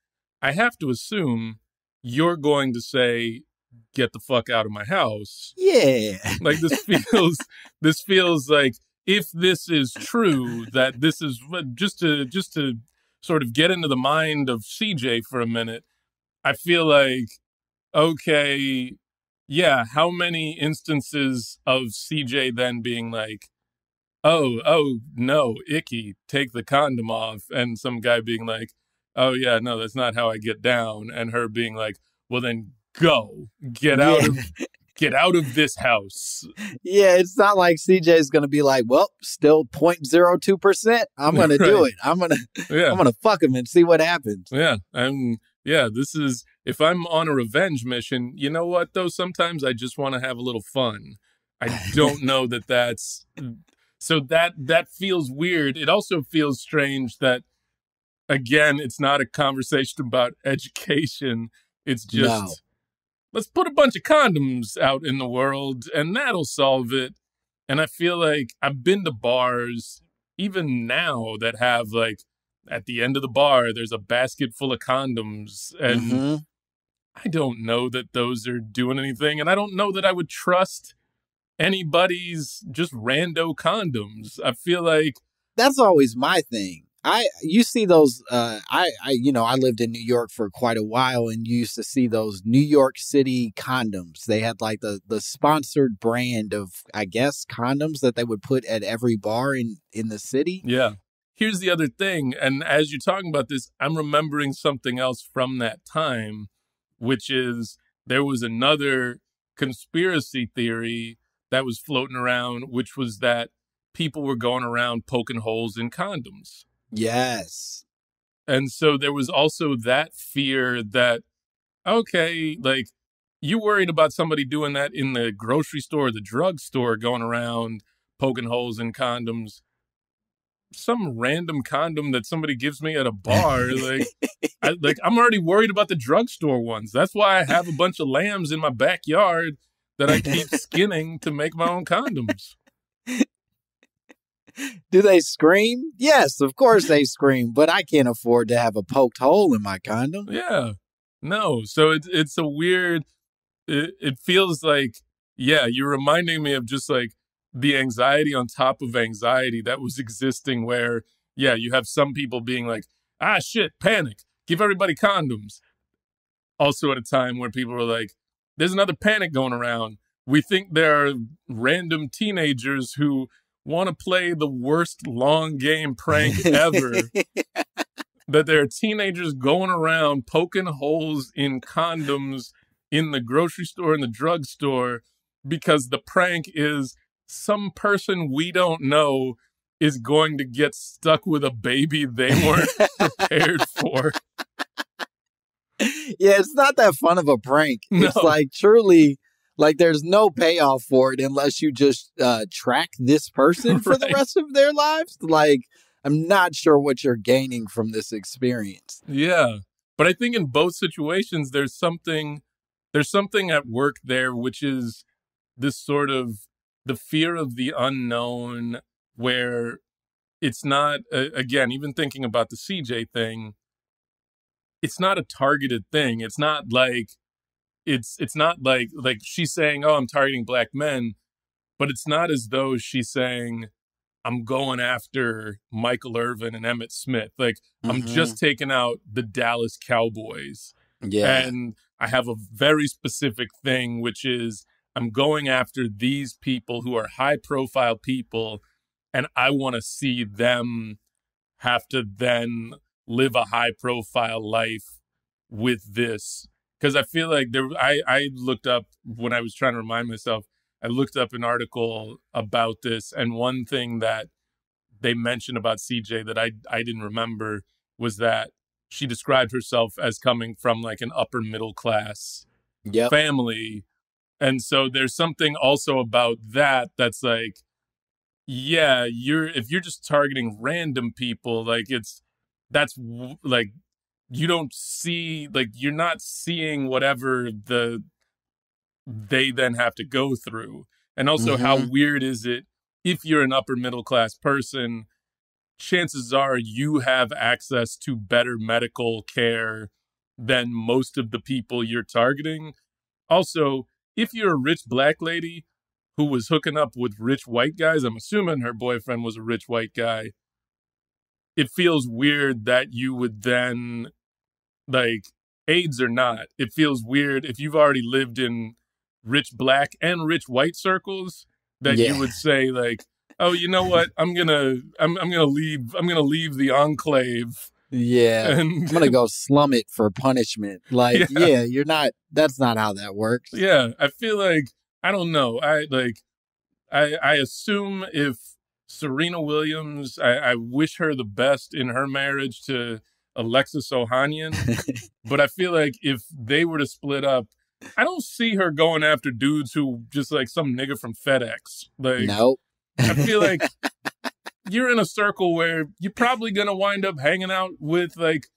I have to assume you're going to say, get the fuck out of my house. Yeah. Like this feels like, if this is true, that this is just to sort of get into the mind of CJ for a minute, I feel like, okay, yeah, how many instances of CJ then being like, oh, no, icky, take the condom off. And some guy being like, oh, yeah, no, that's not how I get down. And her being like, well, then go, Yeah. get out of this house. Yeah, it's not like CJ's going to be like, well, still 0.02%. I'm going to do it. I'm going to fuck him and see what happens. Yeah. This is, if I'm on a revenge mission, you know what, though? Sometimes I just want to have a little fun. I don't know that's, so that feels weird. It also feels strange that, again, it's not a conversation about education. It's just, let's put a bunch of condoms out in the world and that'll solve it. And I feel like I've been to bars, even now, that have like, at the end of the bar, there's a basket full of condoms. And I don't know that those are doing anything. And I don't know that I would trust anybody's just rando condoms. I feel like that's always my thing. You see those, I lived in New York for quite a while, and you used to see those New York City condoms. They had like the sponsored brand of, I guess, condoms that they would put at every bar in the city. Yeah. Here's the other thing. And as you're talking about this, I'm remembering something else from that time, which is there was another conspiracy theory that was floating around, which was that people were going around poking holes in condoms. Yes. And so there was also that fear that, okay, like, you worried about somebody doing that in the grocery store or the drugstore, going around poking holes in condoms. Some random condom that somebody gives me at a bar, I'm already worried about the drugstore ones. That's why I have a bunch of lambs in my backyard that I keep skinning to make my own condoms. Do they scream? Yes, of course they scream, but I can't afford to have a poked hole in my condom. Yeah. No. So it's a weird, it feels like, yeah, you're reminding me of just like the anxiety on top of anxiety that was existing where, yeah, you have some people being like, ah, shit, panic, give everybody condoms. Also at a time where people were like, there's another panic going around. We think there are random teenagers who want to play the worst long game prank ever. That there are teenagers going around poking holes in condoms in the grocery store and the drugstore because the prank is some person we don't know is going to get stuck with a baby they weren't prepared for. Yeah, it's not that fun of a prank. No. It's like truly, like there's no payoff for it unless you just track this person for the rest of their lives. Like, I'm not sure what you're gaining from this experience. Yeah. But I think in both situations, there's something at work there, which is this sort of the fear of the unknown, where it's not, again, even thinking about the CJ thing, it's not a targeted thing. It's not like, it's not like she's saying, oh, I'm targeting black men, but it's not as though she's saying, I'm going after Michael Irvin and Emmett Smith. Like, I'm just taking out the Dallas Cowboys. Yeah. And I have a very specific thing, which is I'm going after these people who are high profile people, and I want to see them have to then live a high profile life with this. Because I feel like I looked up, when I was trying to remind myself, I looked up an article about this, and one thing that they mentioned about CJ that I didn't remember was that she described herself as coming from like an upper middle class family. And so there's something also about that that's like, yeah, if you're just targeting random people, like that's like, you don't see, like, you're not seeing whatever they then have to go through. And also, how weird is it if you're an upper middle class person, chances are you have access to better medical care than most of the people you're targeting. Also, if you're a rich black lady who was hooking up with rich white guys, I'm assuming her boyfriend was a rich white guy, it feels weird that you would then, like, AIDS or not, it feels weird if you've already lived in rich black and rich white circles that you would say, like, oh, you know what? I'm gonna leave the enclave. Yeah. And I'm going to go slum it for punishment. Like, yeah, you're not, that's not how that works. yeah, I feel like, I don't know. I assume if Serena Williams, I wish her the best in her marriage to Alexis Ohanian, but I feel like if they were to split up, I don't see her going after dudes who just like some nigga from FedEx. Like, Nope. I feel like you're in a circle where you're probably going to wind up hanging out with like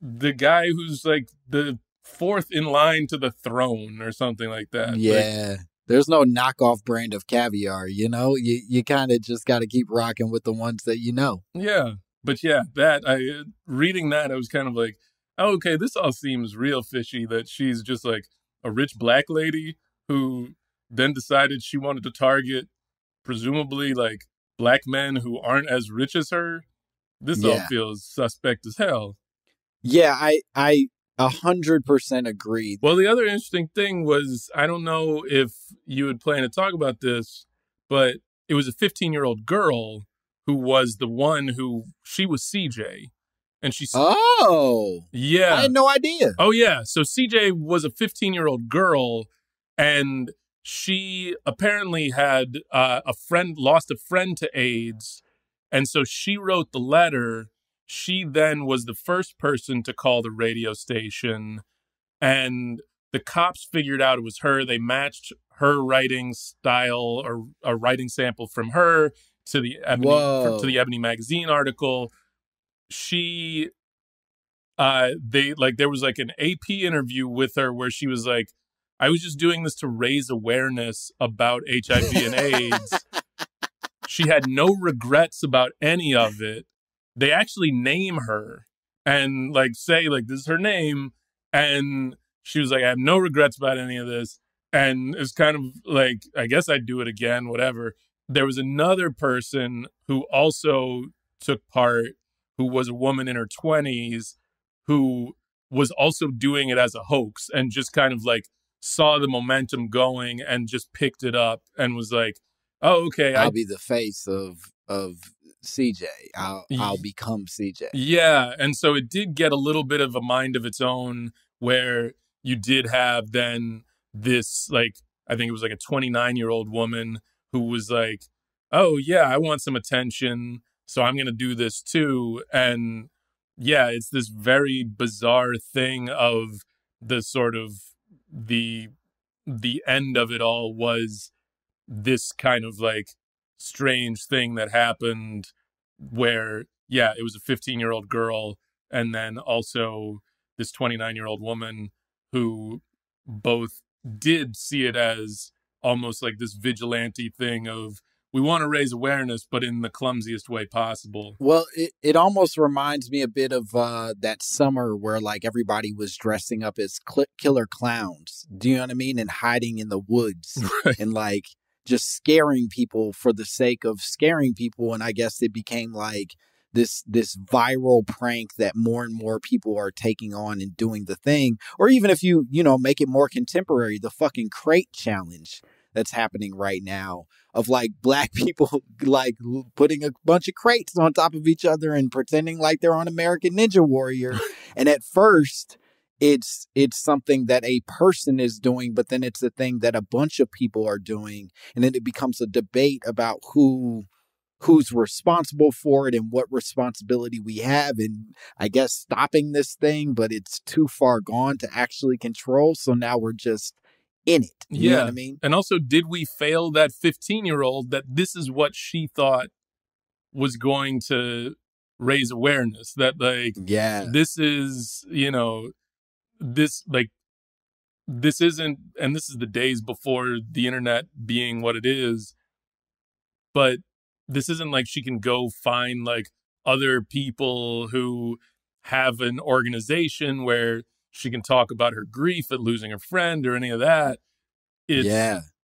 the guy who's like the fourth in line to the throne or something like that. Yeah. There's no knockoff brand of caviar, you know? You kind of just got to keep rocking with the ones that you know. Yeah. But yeah, reading that, I was kind of like, oh, okay, this all seems real fishy that she's just like a rich black lady who then decided she wanted to target presumably like black men who aren't as rich as her. This all feels suspect as hell. Yeah, I 100% agree. Well, the other interesting thing was, I don't know if you would plan to talk about this, but it was a 15-year-old girl who was the one who, she was CJ. And she's... Oh! Yeah. I had no idea. Oh, yeah. So CJ was a 15-year-old girl, and she apparently had lost a friend to AIDS. And so she wrote the letter. She then was the first person to call the radio station, and the cops figured out it was her. They matched her writing style or a writing sample from her to the Ebony magazine article. She, there was like an AP interview with her where she was like, I was just doing this to raise awareness about HIV and AIDS. She had no regrets about any of it. They actually name her and like say like, this is her name. And she was like, I have no regrets about any of this. And it's kind of like, I guess I'd do it again, whatever. There was another person who also took part, who was a woman in her 20s, who was also doing it as a hoax and just kind of like saw the momentum going and just picked it up and was like, oh, okay. I'll be the face of CJ. I'll become CJ. Yeah. And so it did get a little bit of a mind of its own where you did have then this, like, I think it was like a 29-year-old woman who was like, oh, yeah, I want some attention, so I'm going to do this too. And yeah, it's this very bizarre thing of the sort of the end of it all was this kind of like strange thing that happened where, yeah, it was a 15-year-old girl and then also this 29-year-old woman who both did see it as almost like this vigilante thing of, we want to raise awareness, but in the clumsiest way possible. Well, it almost reminds me a bit of that summer where like everybody was dressing up as killer clowns. Do you know what I mean? And hiding in the woods and like just scaring people for the sake of scaring people. And I guess it became like this viral prank that more and more people are taking on and doing the thing. Or even if you make it more contemporary, the fucking crate challenge that's happening right now of like black people like putting a bunch of crates on top of each other and pretending like they're on American Ninja Warrior. And at first it's something that a person is doing, but then it's a thing that a bunch of people are doing. And then it becomes a debate about who's responsible for it and what responsibility we have. And I guess stopping this thing, but it's too far gone to actually control. So now we're just in it. You know what I mean? And also, did we fail that 15-year-old that this is what she thought was going to raise awareness? That like, this is, this isn't, and this is the days before the internet being what it is, but this isn't like she can go find like other people who have an organization where she can talk about her grief at losing a friend or any of that.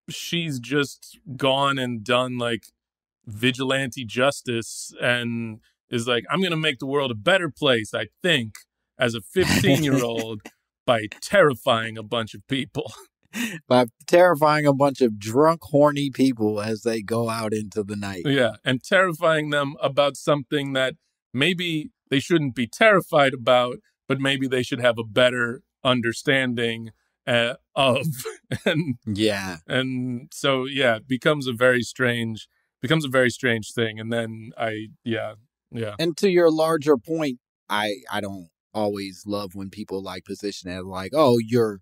She's just gone and done like vigilante justice and is like, I'm going to make the world a better place, I think, as a 15-year-old by terrifying a bunch of people. By terrifying a bunch of drunk, horny people as they go out into the night. Yeah, and terrifying them about something that maybe they shouldn't be terrified about, but maybe they should have a better understanding of. and Yeah. and so yeah, it becomes a very strange thing. And then yeah. And to your larger point, I don't always love when people like position it like, oh, your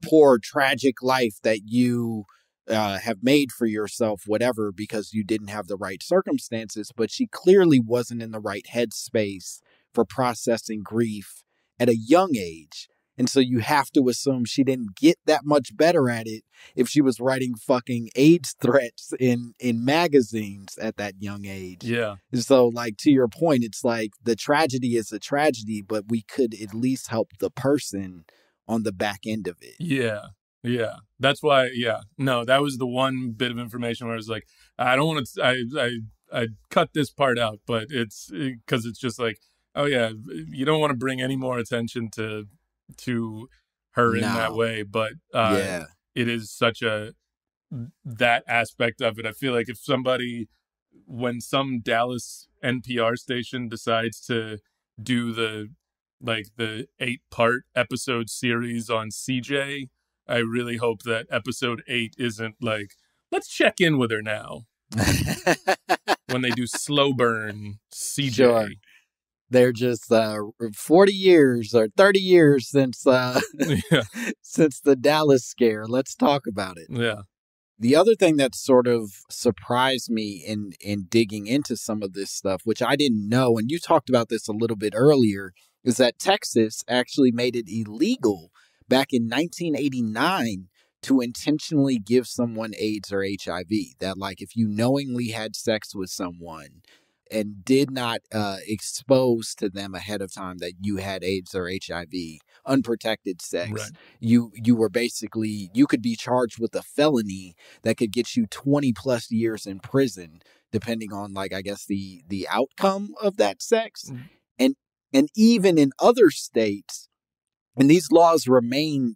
poor tragic life that you have made for yourself, whatever, because you didn't have the right circumstances. But she clearly wasn't in the right headspace for processing grief at a young age. And so you have to assume she didn't get that much better at it if she was writing fucking AIDS threats in magazines at that young age. Yeah. So, like, to your point, it's like the tragedy is a tragedy, but we could at least help the person on the back end of it. Yeah. Yeah. That's why, no, that was the one bit of information where I was like, I don't want to, I cut this part out, but it's because it's just like, oh yeah, you don't want to bring any more attention to her in that way. But it is such that aspect of it. I feel like when some Dallas NPR station decides to do the 8-part episode series on CJ, I really hope that episode 8 isn't like, let's check in with her now. When they do slow burn CJ. Sure. They're just 40 years or 30 years since since the Dallas scare. Let's talk about it. Yeah. The other thing that sort of surprised me in digging into some of this stuff, which I didn't know, and you talked about this a little bit earlier, is that Texas actually made it illegal back in 1989 to intentionally give someone AIDS or HIV. That, like, if you knowingly had sex with someone and did not expose to them ahead of time that you had AIDS or HIV, unprotected sex, right, you were basically, you could be charged with a felony that could get you 20 plus years in prison, depending on, like, I guess the outcome of that sex. Mm. And even in other states, and these laws remain,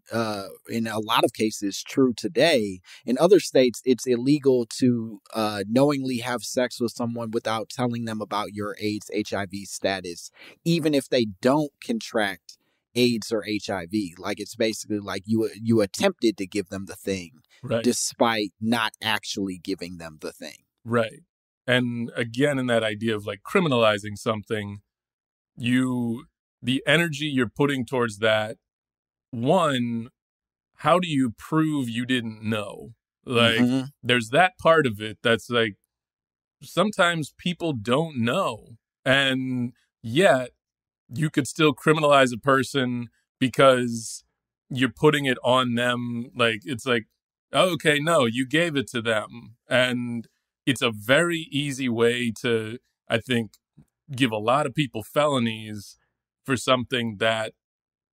in a lot of cases, true today. In other states, it's illegal to knowingly have sex with someone without telling them about your AIDS, HIV status, even if they don't contract AIDS or HIV. Like, it's basically like you attempted to give them the thing, right, despite not actually giving them the thing. Right. And again, in that idea of like criminalizing something, the energy you're putting towards that, one, how do you prove you didn't know? Like, there's that part of it that's like, sometimes people don't know. And yet, you could still criminalize a person because you're putting it on them. Like, it's like, oh, okay, no, you gave it to them. And it's a very easy way to, I think, give a lot of people felonies for something that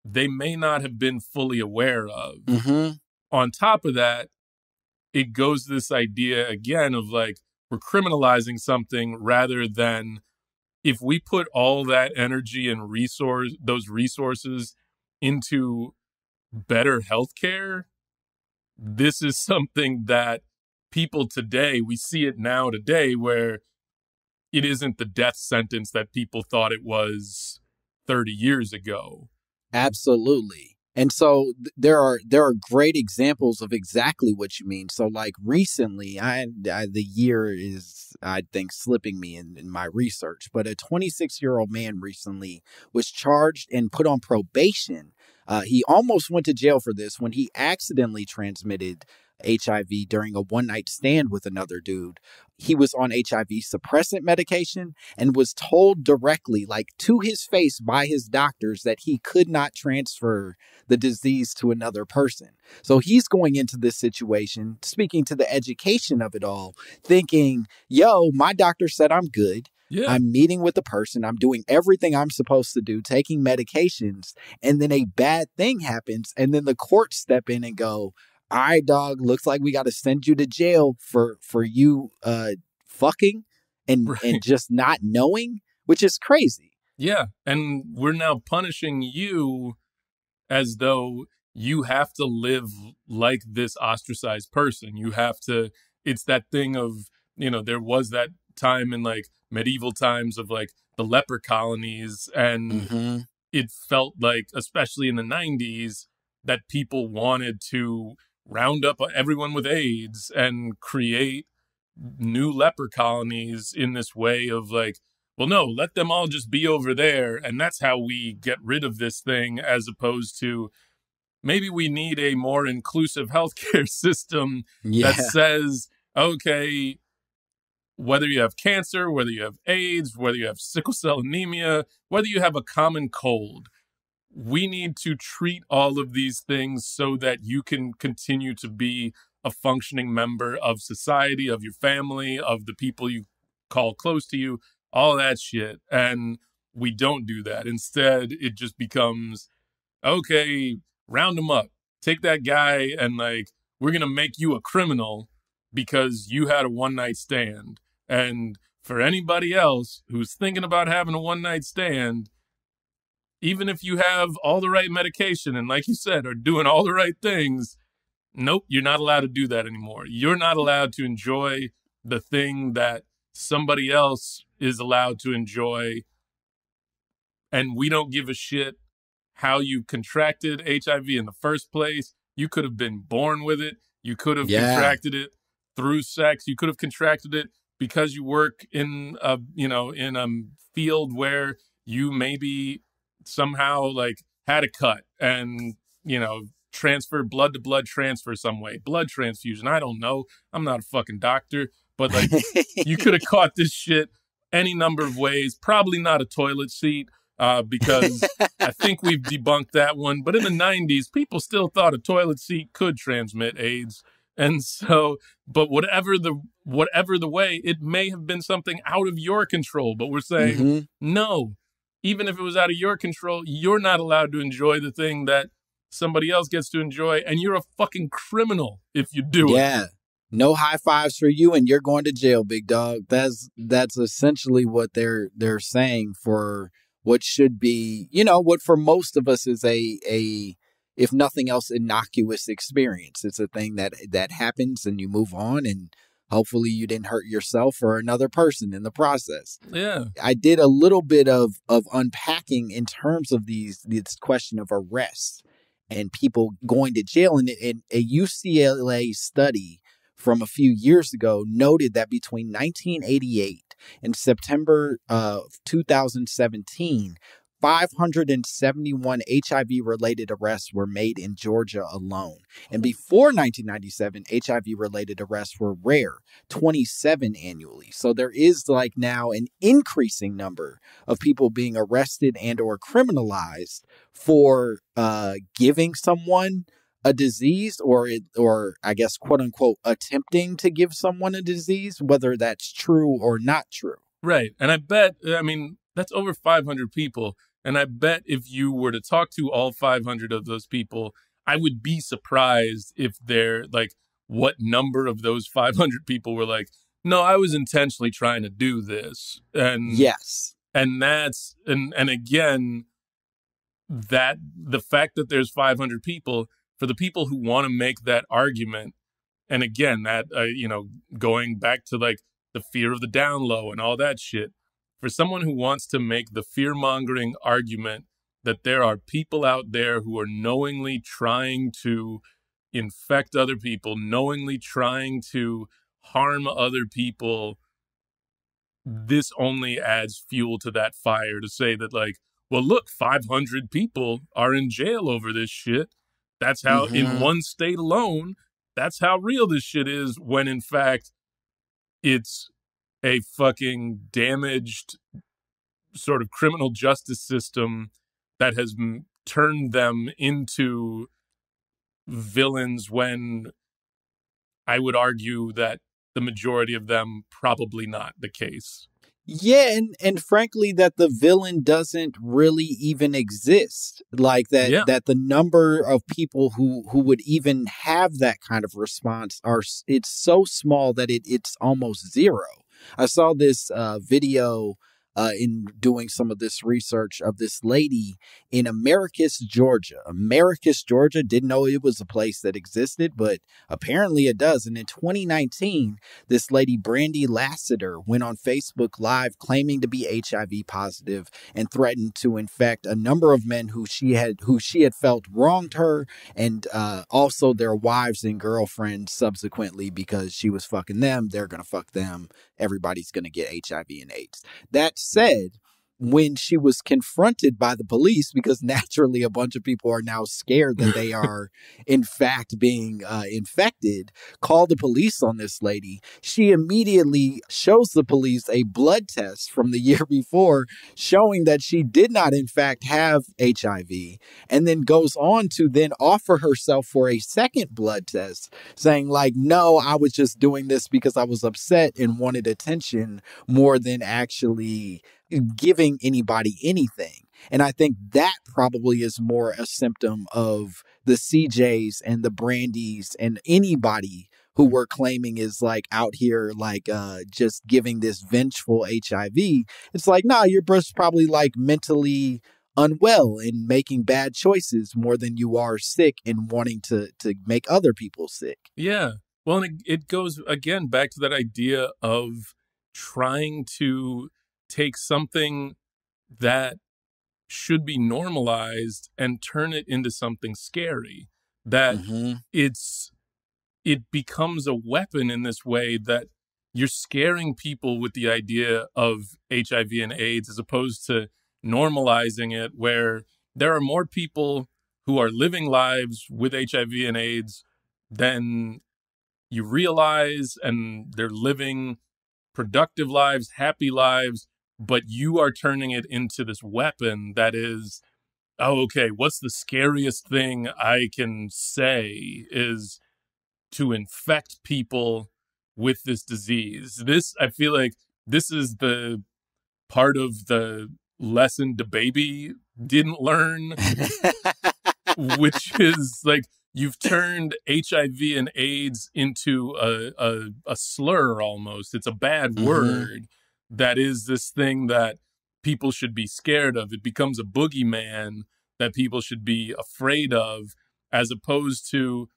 they may not have been fully aware of. On top of that, it goes this idea again of like, we're criminalizing something rather than, if we put all that energy and those resources into better healthcare, this is something that people today, we see it now today, where it isn't the death sentence that people thought it was 30 years ago. Absolutely. And so there are great examples of exactly what you mean. So, like, recently, the year is, I think, slipping me in my research, but a 26-year-old man recently was charged and put on probation. He almost went to jail for this when he accidentally transmitted HIV during a one-night stand with another dude. He was on HIV suppressant medication and was told directly, like, to his face by his doctors, that he could not transfer the disease to another person. So he's going into this situation, speaking to the education of it all, thinking, yo, my doctor said I'm good. Yeah. I'm meeting with the person. I'm doing everything I'm supposed to do, taking medications, and then a bad thing happens. And then the courts step in and go, all right, dog, looks like we got to send you to jail for you fucking and just not knowing, which is crazy. Yeah. And we're now punishing you as though you have to live like this ostracized person. You have to, it's that thing of, there was that time in like medieval times of like the leper colonies, and it felt like, especially in the 90s, that people wanted to round up everyone with AIDS and create new leper colonies in this way of like, well, no, let them all just be over there. And that's how we get rid of this thing, as opposed to maybe we need a more inclusive healthcare system that says, okay, whether you have cancer, whether you have AIDS, whether you have sickle cell anemia, whether you have a common cold, we need to treat all of these things so that you can continue to be a functioning member of society, of your family, of the people you call close to you, all that shit. And we don't do that. Instead, it just becomes, okay, round them up. Take that guy and like, we're going to make you a criminal because you had a one-night stand. And for anybody else who's thinking about having a one-night stand, even if you have all the right medication and, like you said, are doing all the right things, nope, you're not allowed to do that anymore. You're not allowed to enjoy the thing that somebody else is allowed to enjoy. And we don't give a shit how you contracted HIV in the first place. You could have been born with it. You could have contracted it through sex. You could have contracted it because you work in a, in a field where you maybe somehow like had a cut and, transfer blood to blood transfer some way, blood transfusion. I don't know. I'm not a fucking doctor, but like you could have caught this shit any number of ways. Probably not a toilet seat. Because I think we've debunked that one. But in the 90s, people still thought a toilet seat could transmit AIDS. And so, but whatever the way, it may have been something out of your control. But we're saying, no, even if it was out of your control, you're not allowed to enjoy the thing that somebody else gets to enjoy. And you're a fucking criminal if you do it. Yeah. No high fives for you, and you're going to jail, big dog. That's essentially what they're saying for what should be, what for most of us is a if nothing else, innocuous experience. It's a thing that happens and you move on, and hopefully you didn't hurt yourself or another person in the process. Yeah. I did a little bit of unpacking in terms of this question of arrests and people going to jail. And a UCLA study from a few years ago noted that between 1988 and September of 2017, 571 HIV-related arrests were made in Georgia alone. And before 1997, HIV-related arrests were rare, 27 annually. So there is like now an increasing number of people being arrested and or criminalized for giving someone a disease or I guess, quote unquote, attempting to give someone a disease, whether that's true or not true. Right. And I bet, that's over 500 people. And I bet if you were to talk to all 500 of those people, I would be surprised if they're like, what number of those 500 people were like, no, I was intentionally trying to do this. And yes. And that's, and again, that the fact that there's 500 people, for the people who want to make that argument, and again, that, going back to like the fear of the down low and all that shit, for someone who wants to make the fear-mongering argument that there are people out there who are knowingly trying to infect other people, knowingly trying to harm other people, this only adds fuel to that fire to say that, like, well, look, 500 people are in jail over this shit. That's how, in one state alone, that's how real this shit is, when in fact, it's a fucking damaged sort of criminal justice system that has turned them into villains, when I would argue that the majority of them probably not the case. Yeah, and frankly, that the villain doesn't really even exist. Like that, that the number of people who would even have that kind of response it's so small that it's almost zero. I saw this video in doing some of this research of this lady in Americus, Georgia. Americus, Georgia, didn't know it was a place that existed, but apparently it does. And in 2019, this lady, Brandy Lassiter, went on Facebook Live claiming to be HIV positive and threatened to infect a number of men who she had felt wronged her, and also their wives and girlfriends subsequently, because she was fucking them. They're going to fuck them. Everybody's going to get HIV and AIDS. That said, when she was confronted by the police, because naturally a bunch of people are now scared that they are in fact being infected, called the police on this lady. She immediately shows the police a blood test from the year before showing that she did not in fact have HIV, and then goes on to then offer herself for a second blood test, saying like, no, I was just doing this because I was upset and wanted attention more than actually giving anybody anything. And I think that probably is more a symptom of the CJs and the Brandys and anybody who we're claiming is like out here, like just giving this vengeful HIV. It's like, nah, you're just probably like mentally unwell and making bad choices more than you are sick and wanting to make other people sick. Yeah. Well, and it goes again back to that idea of trying to take something that should be normalized and turn it into something scary, that it becomes a weapon in this way that you're scaring people with the idea of HIV and AIDS, as opposed to normalizing it, where there are more people who are living lives with HIV and AIDS than you realize, and they're living productive lives, happy lives, but you are turning it into this weapon that is, oh, okay, what's the scariest thing I can say is to infect people with this disease. This, I feel like this is the part of the lesson the baby didn't learn, which is like, you've turned HIV and AIDS into a slur almost. It's a bad word that is this thing that people should be scared of. It becomes a boogeyman that people should be afraid of, as opposed to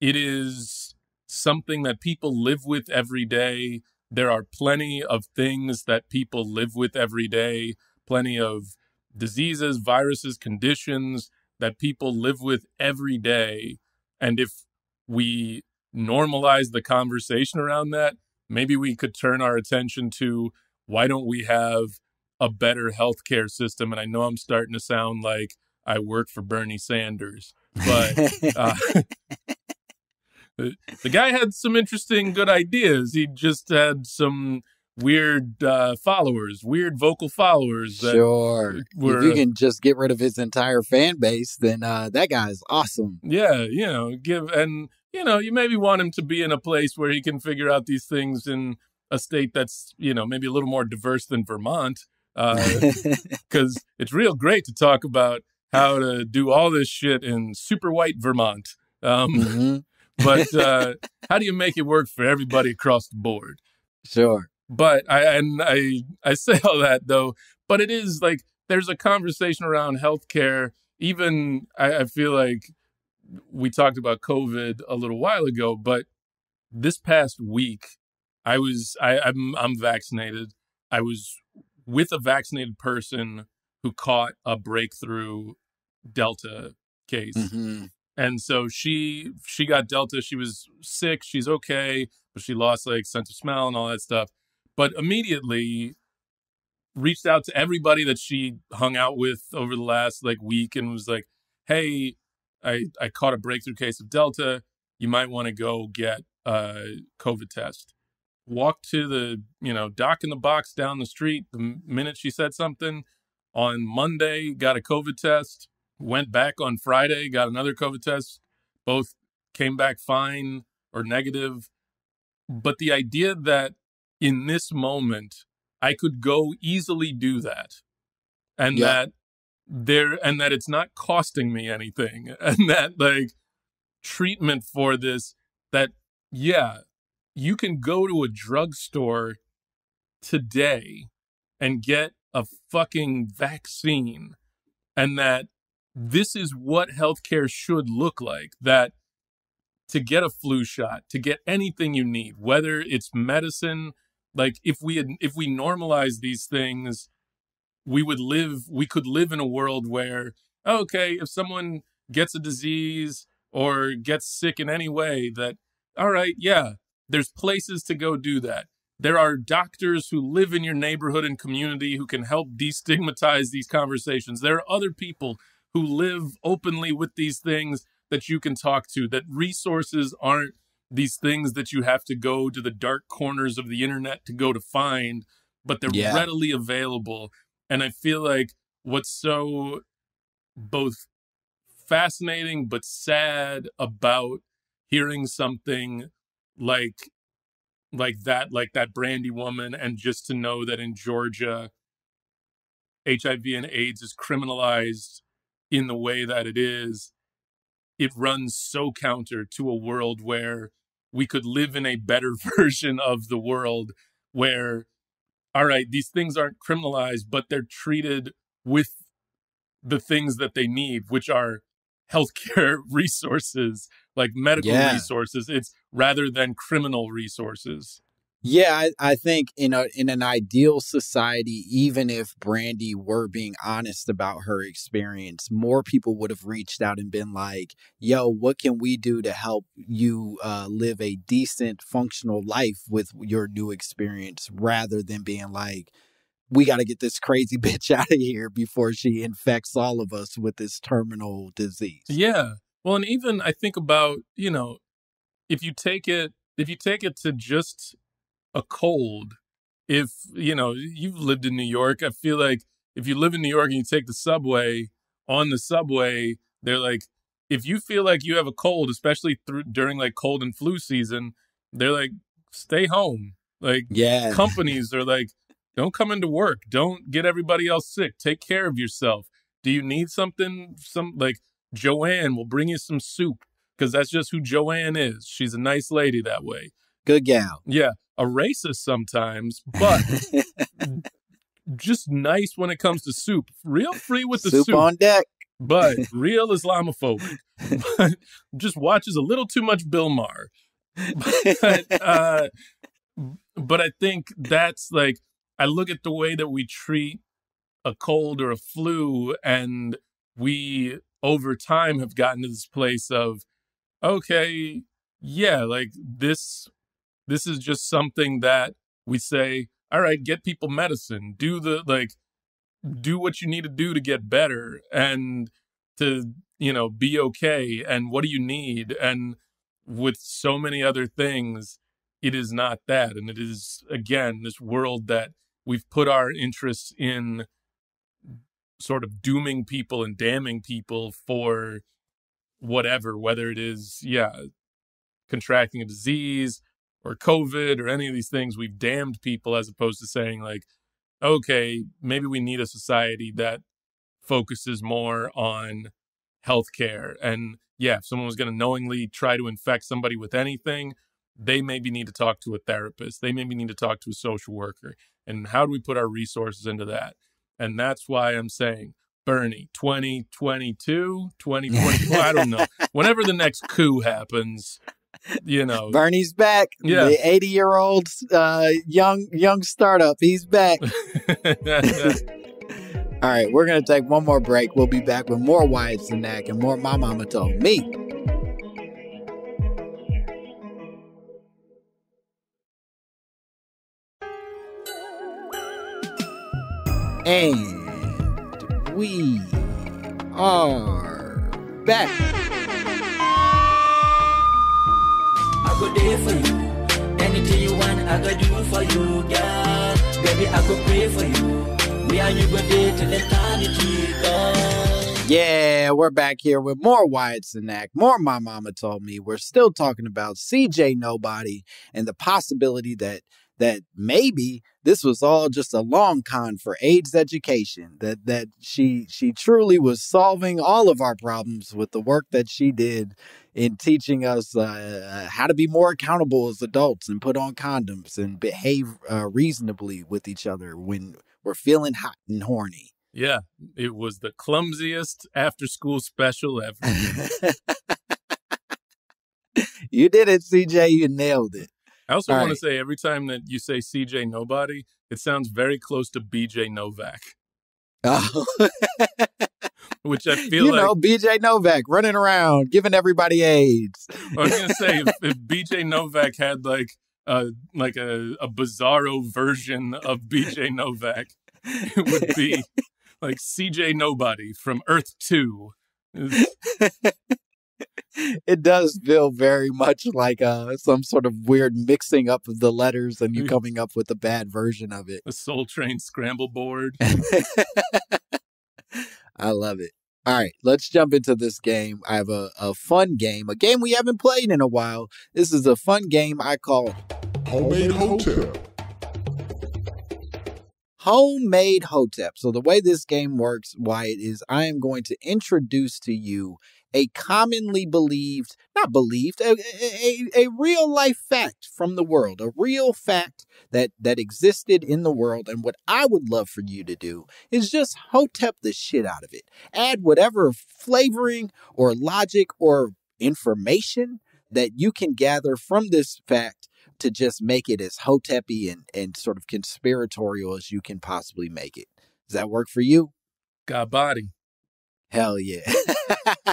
it is something that people live with every day. There are plenty of things that people live with every day, plenty of diseases, viruses, conditions that people live with every day. And if we normalize the conversation around that, maybe we could turn our attention to, why don't we have a better healthcare system? And I know I'm starting to sound like I work for Bernie Sanders, but the guy had some interesting, good ideas. He just had some weird followers, weird vocal followers. That if you can just get rid of his entire fan base, then that guy is awesome. Yeah, you maybe want him to be in a place where he can figure out these things in a state that's, maybe a little more diverse than Vermont, because it's real great to talk about how to do all this shit in super white Vermont. But how do you make it work for everybody across the board? Sure. But I say all that though, but it is like, there's a conversation around healthcare. Even I feel like we talked about COVID a little while ago, but this past week I'm vaccinated. I was with a vaccinated person who caught a breakthrough Delta case. And so she got Delta. She was sick. She's okay, but she lost like sense of smell and all that stuff. But immediately reached out to everybody that she hung out with over the last like week and was like, hey, I caught a breakthrough case of Delta. You might want to go get a COVID test. Walked to the, doc in the box down the street the minute she said something. On Monday, got a COVID test. Went back on Friday, got another COVID test. Both came back fine or negative. But the idea that in this moment, I could go easily do that, and that it's not costing me anything, and that like treatment for this, that you can go to a drugstore today and get a fucking vaccine, and that this is what healthcare should look like, that to get a flu shot, to get anything you need, whether it's medicine, like if we normalize these things, we could live in a world where, okay, if someone gets a disease or gets sick in any way, that, all right, yeah, there's places to go do that. There are doctors who live in your neighborhood and community who can help destigmatize these conversations. There are other people who live openly with these things that you can talk to, that resources aren't these things that you have to go to the dark corners of the internet to go to find, but they're readily available. And I feel like what's so both fascinating but sad about hearing something like that Brandy woman, and just to know that in Georgia, HIV and AIDS is criminalized in the way that it is, it runs so counter to a world where we could live in a better version of the world where, all right, these things aren't criminalized, but they're treated with the things that they need, which are healthcare resources, like medical resources. It's rather than criminal resources. Yeah, I think in an ideal society, even if Brandy were being honest about her experience, more people would have reached out and been like, yo, what can we do to help you live a decent, functional life with your new experience, rather than being like, we got to get this crazy bitch out of here before she infects all of us with this terminal disease. Yeah. Well, and even I think about, if you take it to just a cold, if, you've lived in New York, I feel like if you live in New York and you take the subway, on the subway, they're like, if you feel like you have a cold, especially during like cold and flu season, they're like, stay home. Like, companies are like, don't come into work. Don't get everybody else sick. Take care of yourself. Do you need something? Like Joanne will bring you some soup, because that's just who Joanne is. She's a nice lady that way. Good gal. Yeah. A racist sometimes, but just nice when it comes to soup. Real free with the soup. Soup on deck. But real Islamophobic. But just watches a little too much Bill Maher. But I think that's like, I look at the way that we treat a cold or a flu, and we over time have gotten to this place of, okay, yeah, like this is just something that we say, all right, get people medicine, do what you need to do to get better and to, be okay. And what do you need? And with so many other things, it is not that. And it is, again, this world that we've put our interests in sort of dooming people and damning people for whatever, whether it is, contracting a disease or COVID or any of these things. We've damned people, as opposed to saying like, okay, maybe we need a society that focuses more on healthcare. And if someone was going to knowingly try to infect somebody with anything, they maybe need to talk to a therapist. They maybe need to talk to a social worker. And how do we put our resources into that? And that's why I'm saying, Bernie, 2022, 2024, I don't know. Whenever the next coup happens, Bernie's back. Yeah. The 80-year-old young startup. He's back. All right, we're going to take one more break. We'll be back with more Wyatt Cenac and more My Mama Told Me. And we are back. I go there for you. Anything you want, I go do for you, girl. Baby, I go pray for you. Me and you go there till eternity, girl. Yeah, we're back here with more Wyatt Cenac, more My Mama Told Me. We're still talking about CJ Nobody and the possibility that maybe this was all just a long con for AIDS education, that she truly was solving all of our problems with the work that she did in teaching us how to be more accountable as adults and put on condoms and behave reasonably with each other when we're feeling hot and horny. Yeah, it was the clumsiest after-school special ever. You did it, CJ. You nailed it. I also want to say every time that you say CJ Nobody, it sounds very close to BJ Novak. Oh. Which I feel like... You know, BJ Novak running around, giving everybody AIDS. I was going to say, if BJ Novak had like a bizarro version of BJ Novak, it would be like CJ Nobody from Earth 2. It does feel very much like some sort of weird mixing up of the letters and you coming up with a bad version of it. A Soul Train scramble board. I love it. All right, let's jump into this game. I have a fun game, a game we haven't played in a while. This is a fun game I call Homemade Hotep. Homemade Hotep. So the way this game works, Wyatt, is I am going to introduce to you a commonly believed, not believed, a real life fact from the world, a real fact that existed in the world. And what I would love for you to do is just Hotep the shit out of it. Add whatever flavoring or logic or information that you can gather from this fact to just make it as Hotep-y and sort of conspiratorial as you can possibly make it. Does that work for you? Got body. Hell yeah.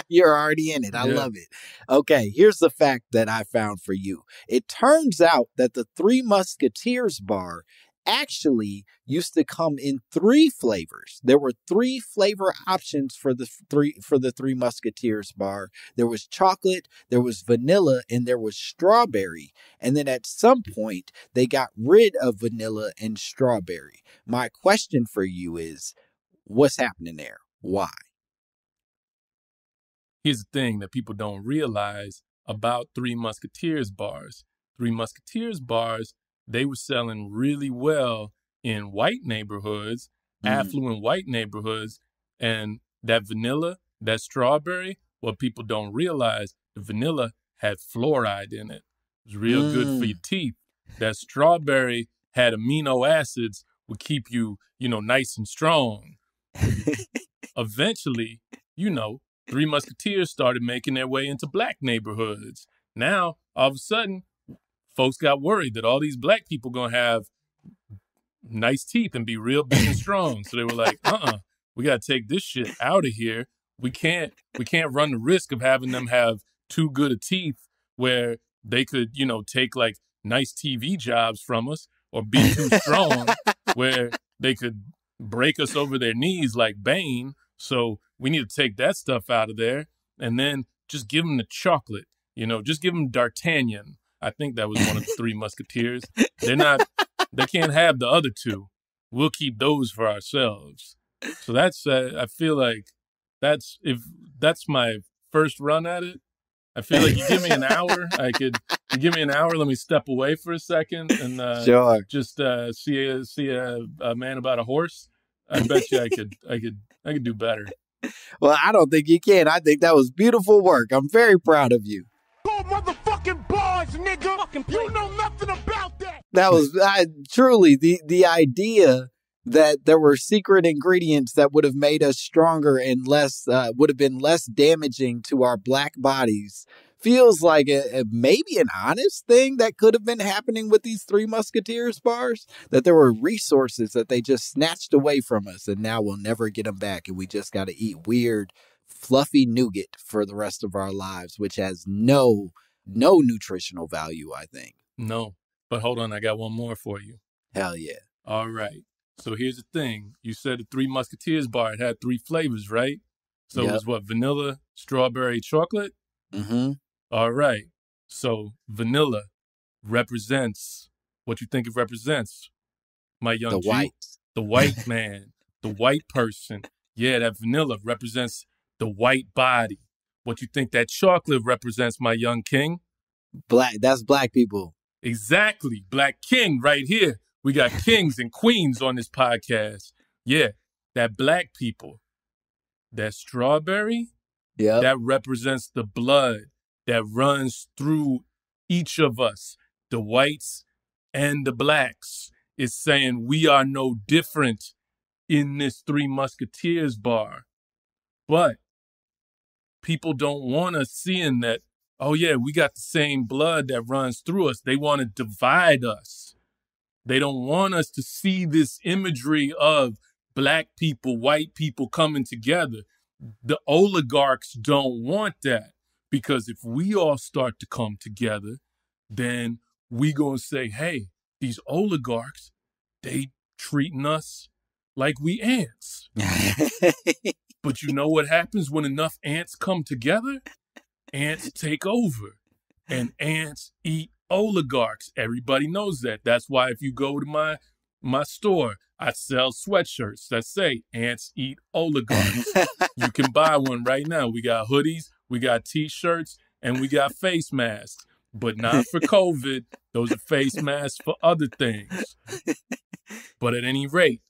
You're already in it. I love it. Okay, here's the fact that I found for you. It turns out that the Three Musketeers bar actually used to come in 3 flavors. There were 3 flavor options for the Three Musketeers bar. There was chocolate, there was vanilla, and there was strawberry. And then at some point, they got rid of vanilla and strawberry. My question for you is, what's happening there? Why? Here's the thing that people don't realize about Three Musketeers bars. Three Musketeers bars, they were selling really well in white neighborhoods, affluent white neighborhoods. And that vanilla, that strawberry, what people don't realize, the vanilla had fluoride in it. It was real good for your teeth. That strawberry had amino acids, would keep you, nice and strong. Eventually, Three Musketeers started making their way into black neighborhoods. Now, all of a sudden, folks got worried that all these black people going to have nice teeth and be real big and strong. So they were like, we got to take this shit out of here. We can't run the risk of having them have too good of teeth where they could, take like nice TV jobs from us or be too strong where they could break us over their knees like Bane. So we need to take that stuff out of there and then just give them the chocolate, just give them D'Artagnan. I think that was one of the Three Musketeers. They can't have the other 2. We'll keep those for ourselves. So that's, I feel like if that's my first run at it. I feel like you give me an hour, you give me an hour, let me step away for a second and sure. Just see a man about a horse. I bet you I could do better. Well, I don't think you can. I think that was beautiful work. I'm very proud of you. Motherfucking bars, nigga. You know nothing about that. That was truly the idea that there were secret ingredients that would have made us stronger and would have been less damaging to our black bodies. Feels like maybe an honest thing that could have been happening with these Three Musketeers bars, that there were resources that they just snatched away from us and now we'll never get them back. And we just got to eat weird, fluffy nougat for the rest of our lives, which has no nutritional value, I think. No, but hold on. I got one more for you. Hell yeah. All right. So here's the thing. You said the Three Musketeers bar, it had 3 flavors, right? So It was what? Vanilla, strawberry, chocolate? Mm-hmm. All right. So vanilla represents what you think it represents. My young The Jew, white. The white man, the white person. Yeah, that vanilla represents the white body. What you think that chocolate represents, my young king? Black. That's black people. Exactly. Black king right here. We got kings and queens on this podcast. Yeah, that black people. That strawberry, yeah, that represents the blood. that runs through each of us, the whites and the blacks, is saying we are no different in this Three Musketeers bar. But people don't want us seeing that, oh yeah, we got the same blood that runs through us. They want to divide us. They don't want us to see this imagery of black people, white people coming together. The oligarchs don't want that, because if we all start to come together, then we gonna say, hey, these oligarchs, they treating us like we ants. But you know what happens when enough ants come together? Ants take over, and ants eat oligarchs. Everybody knows that. That's why if you go to my store, I sell sweatshirts that say ants eat oligarchs. You can buy one right now. We got hoodies, we got t-shirts, and we got face masks, but not for COVID. Those are face masks for other things. But at any rate,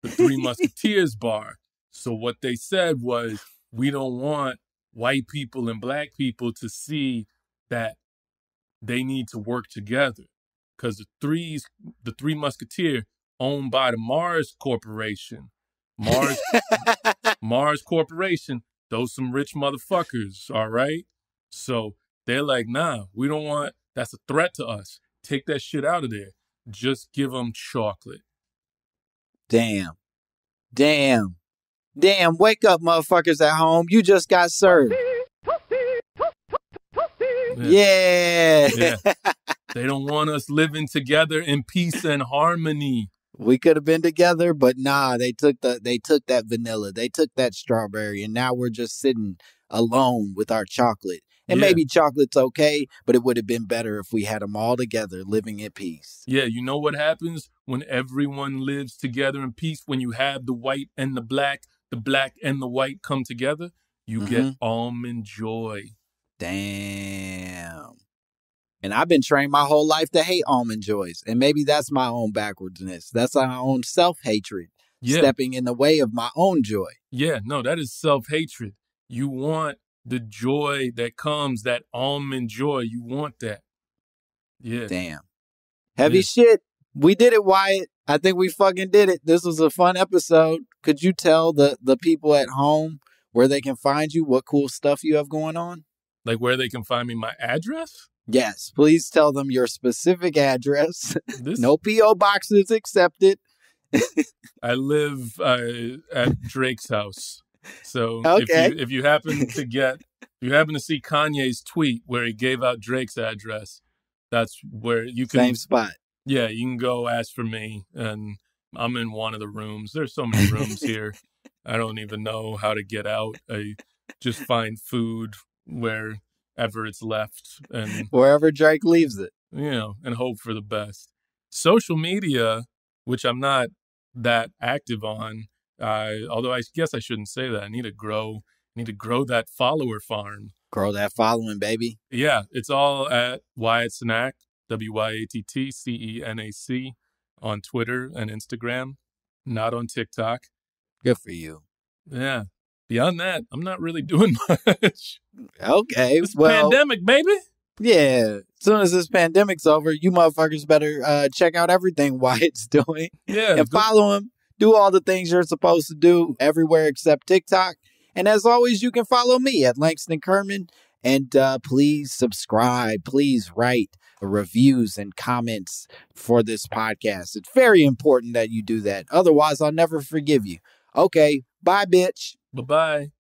the Three Musketeers bar. So what they said was, we don't want white people and black people to see that they need to work together, because the Three Musketeer owned by the Mars Corporation. Mars Corporation, those some rich motherfuckers, all right? So they're like, nah, we don't want, that's a threat to us. Take that shit out of there. Just give them chocolate. Damn. Wake up, motherfuckers at home. You just got served. Yeah. They don't want us living together in peace and harmony. We could have been together, but nah, they took that vanilla, they took that strawberry, and now we're just sitting alone with our chocolate. And maybe chocolate's okay, but it would have been better if we had them all together living in peace. Yeah, you know what happens when everyone lives together in peace? When you have the white and the black and the white come together, you get almond joy. Damn. And I've been trained my whole life to hate almond joys. And maybe that's my own backwardsness. That's my own self-hatred. Stepping in the way of my own joy. Yeah, no, that is self-hatred. You want the joy that comes, that almond joy. You want that. Yeah. Damn. Heavy shit. We did it, Wyatt. I think we fucking did it. This was a fun episode. Could you tell the people at home where they can find you, what cool stuff you have going on? Like where they can find me, my address? Yes, please tell them your specific address. No P.O. boxes accepted. I live at Drake's house. So okay. if you happen to see Kanye's tweet where he gave out Drake's address, that's where you can. Same spot. Yeah, you can go ask for me, and I'm in one of the rooms. There's so many rooms here. I don't even know how to get out. I just find food wherever it's left, and wherever Drake leaves it, and hope for the best. Social media, which I'm not that active on, although I guess I shouldn't say that. I need to grow that follower farm. Grow that following, baby. Yeah, it's all at Wyatt Cenac, WYATTCENAC, on Twitter and Instagram, not on TikTok. Good for you. Yeah. Beyond that, I'm not really doing much. Okay. It's pandemic, baby. Yeah. As soon as this pandemic's over, you motherfuckers better check out everything Wyatt's doing. Yeah. And follow him. Do all the things you're supposed to do everywhere except TikTok. And as always, you can follow me at Langston Kerman. And please subscribe. Please write reviews and comments for this podcast. It's very important that you do that. Otherwise, I'll never forgive you. Okay. Bye, bitch. Bye-bye.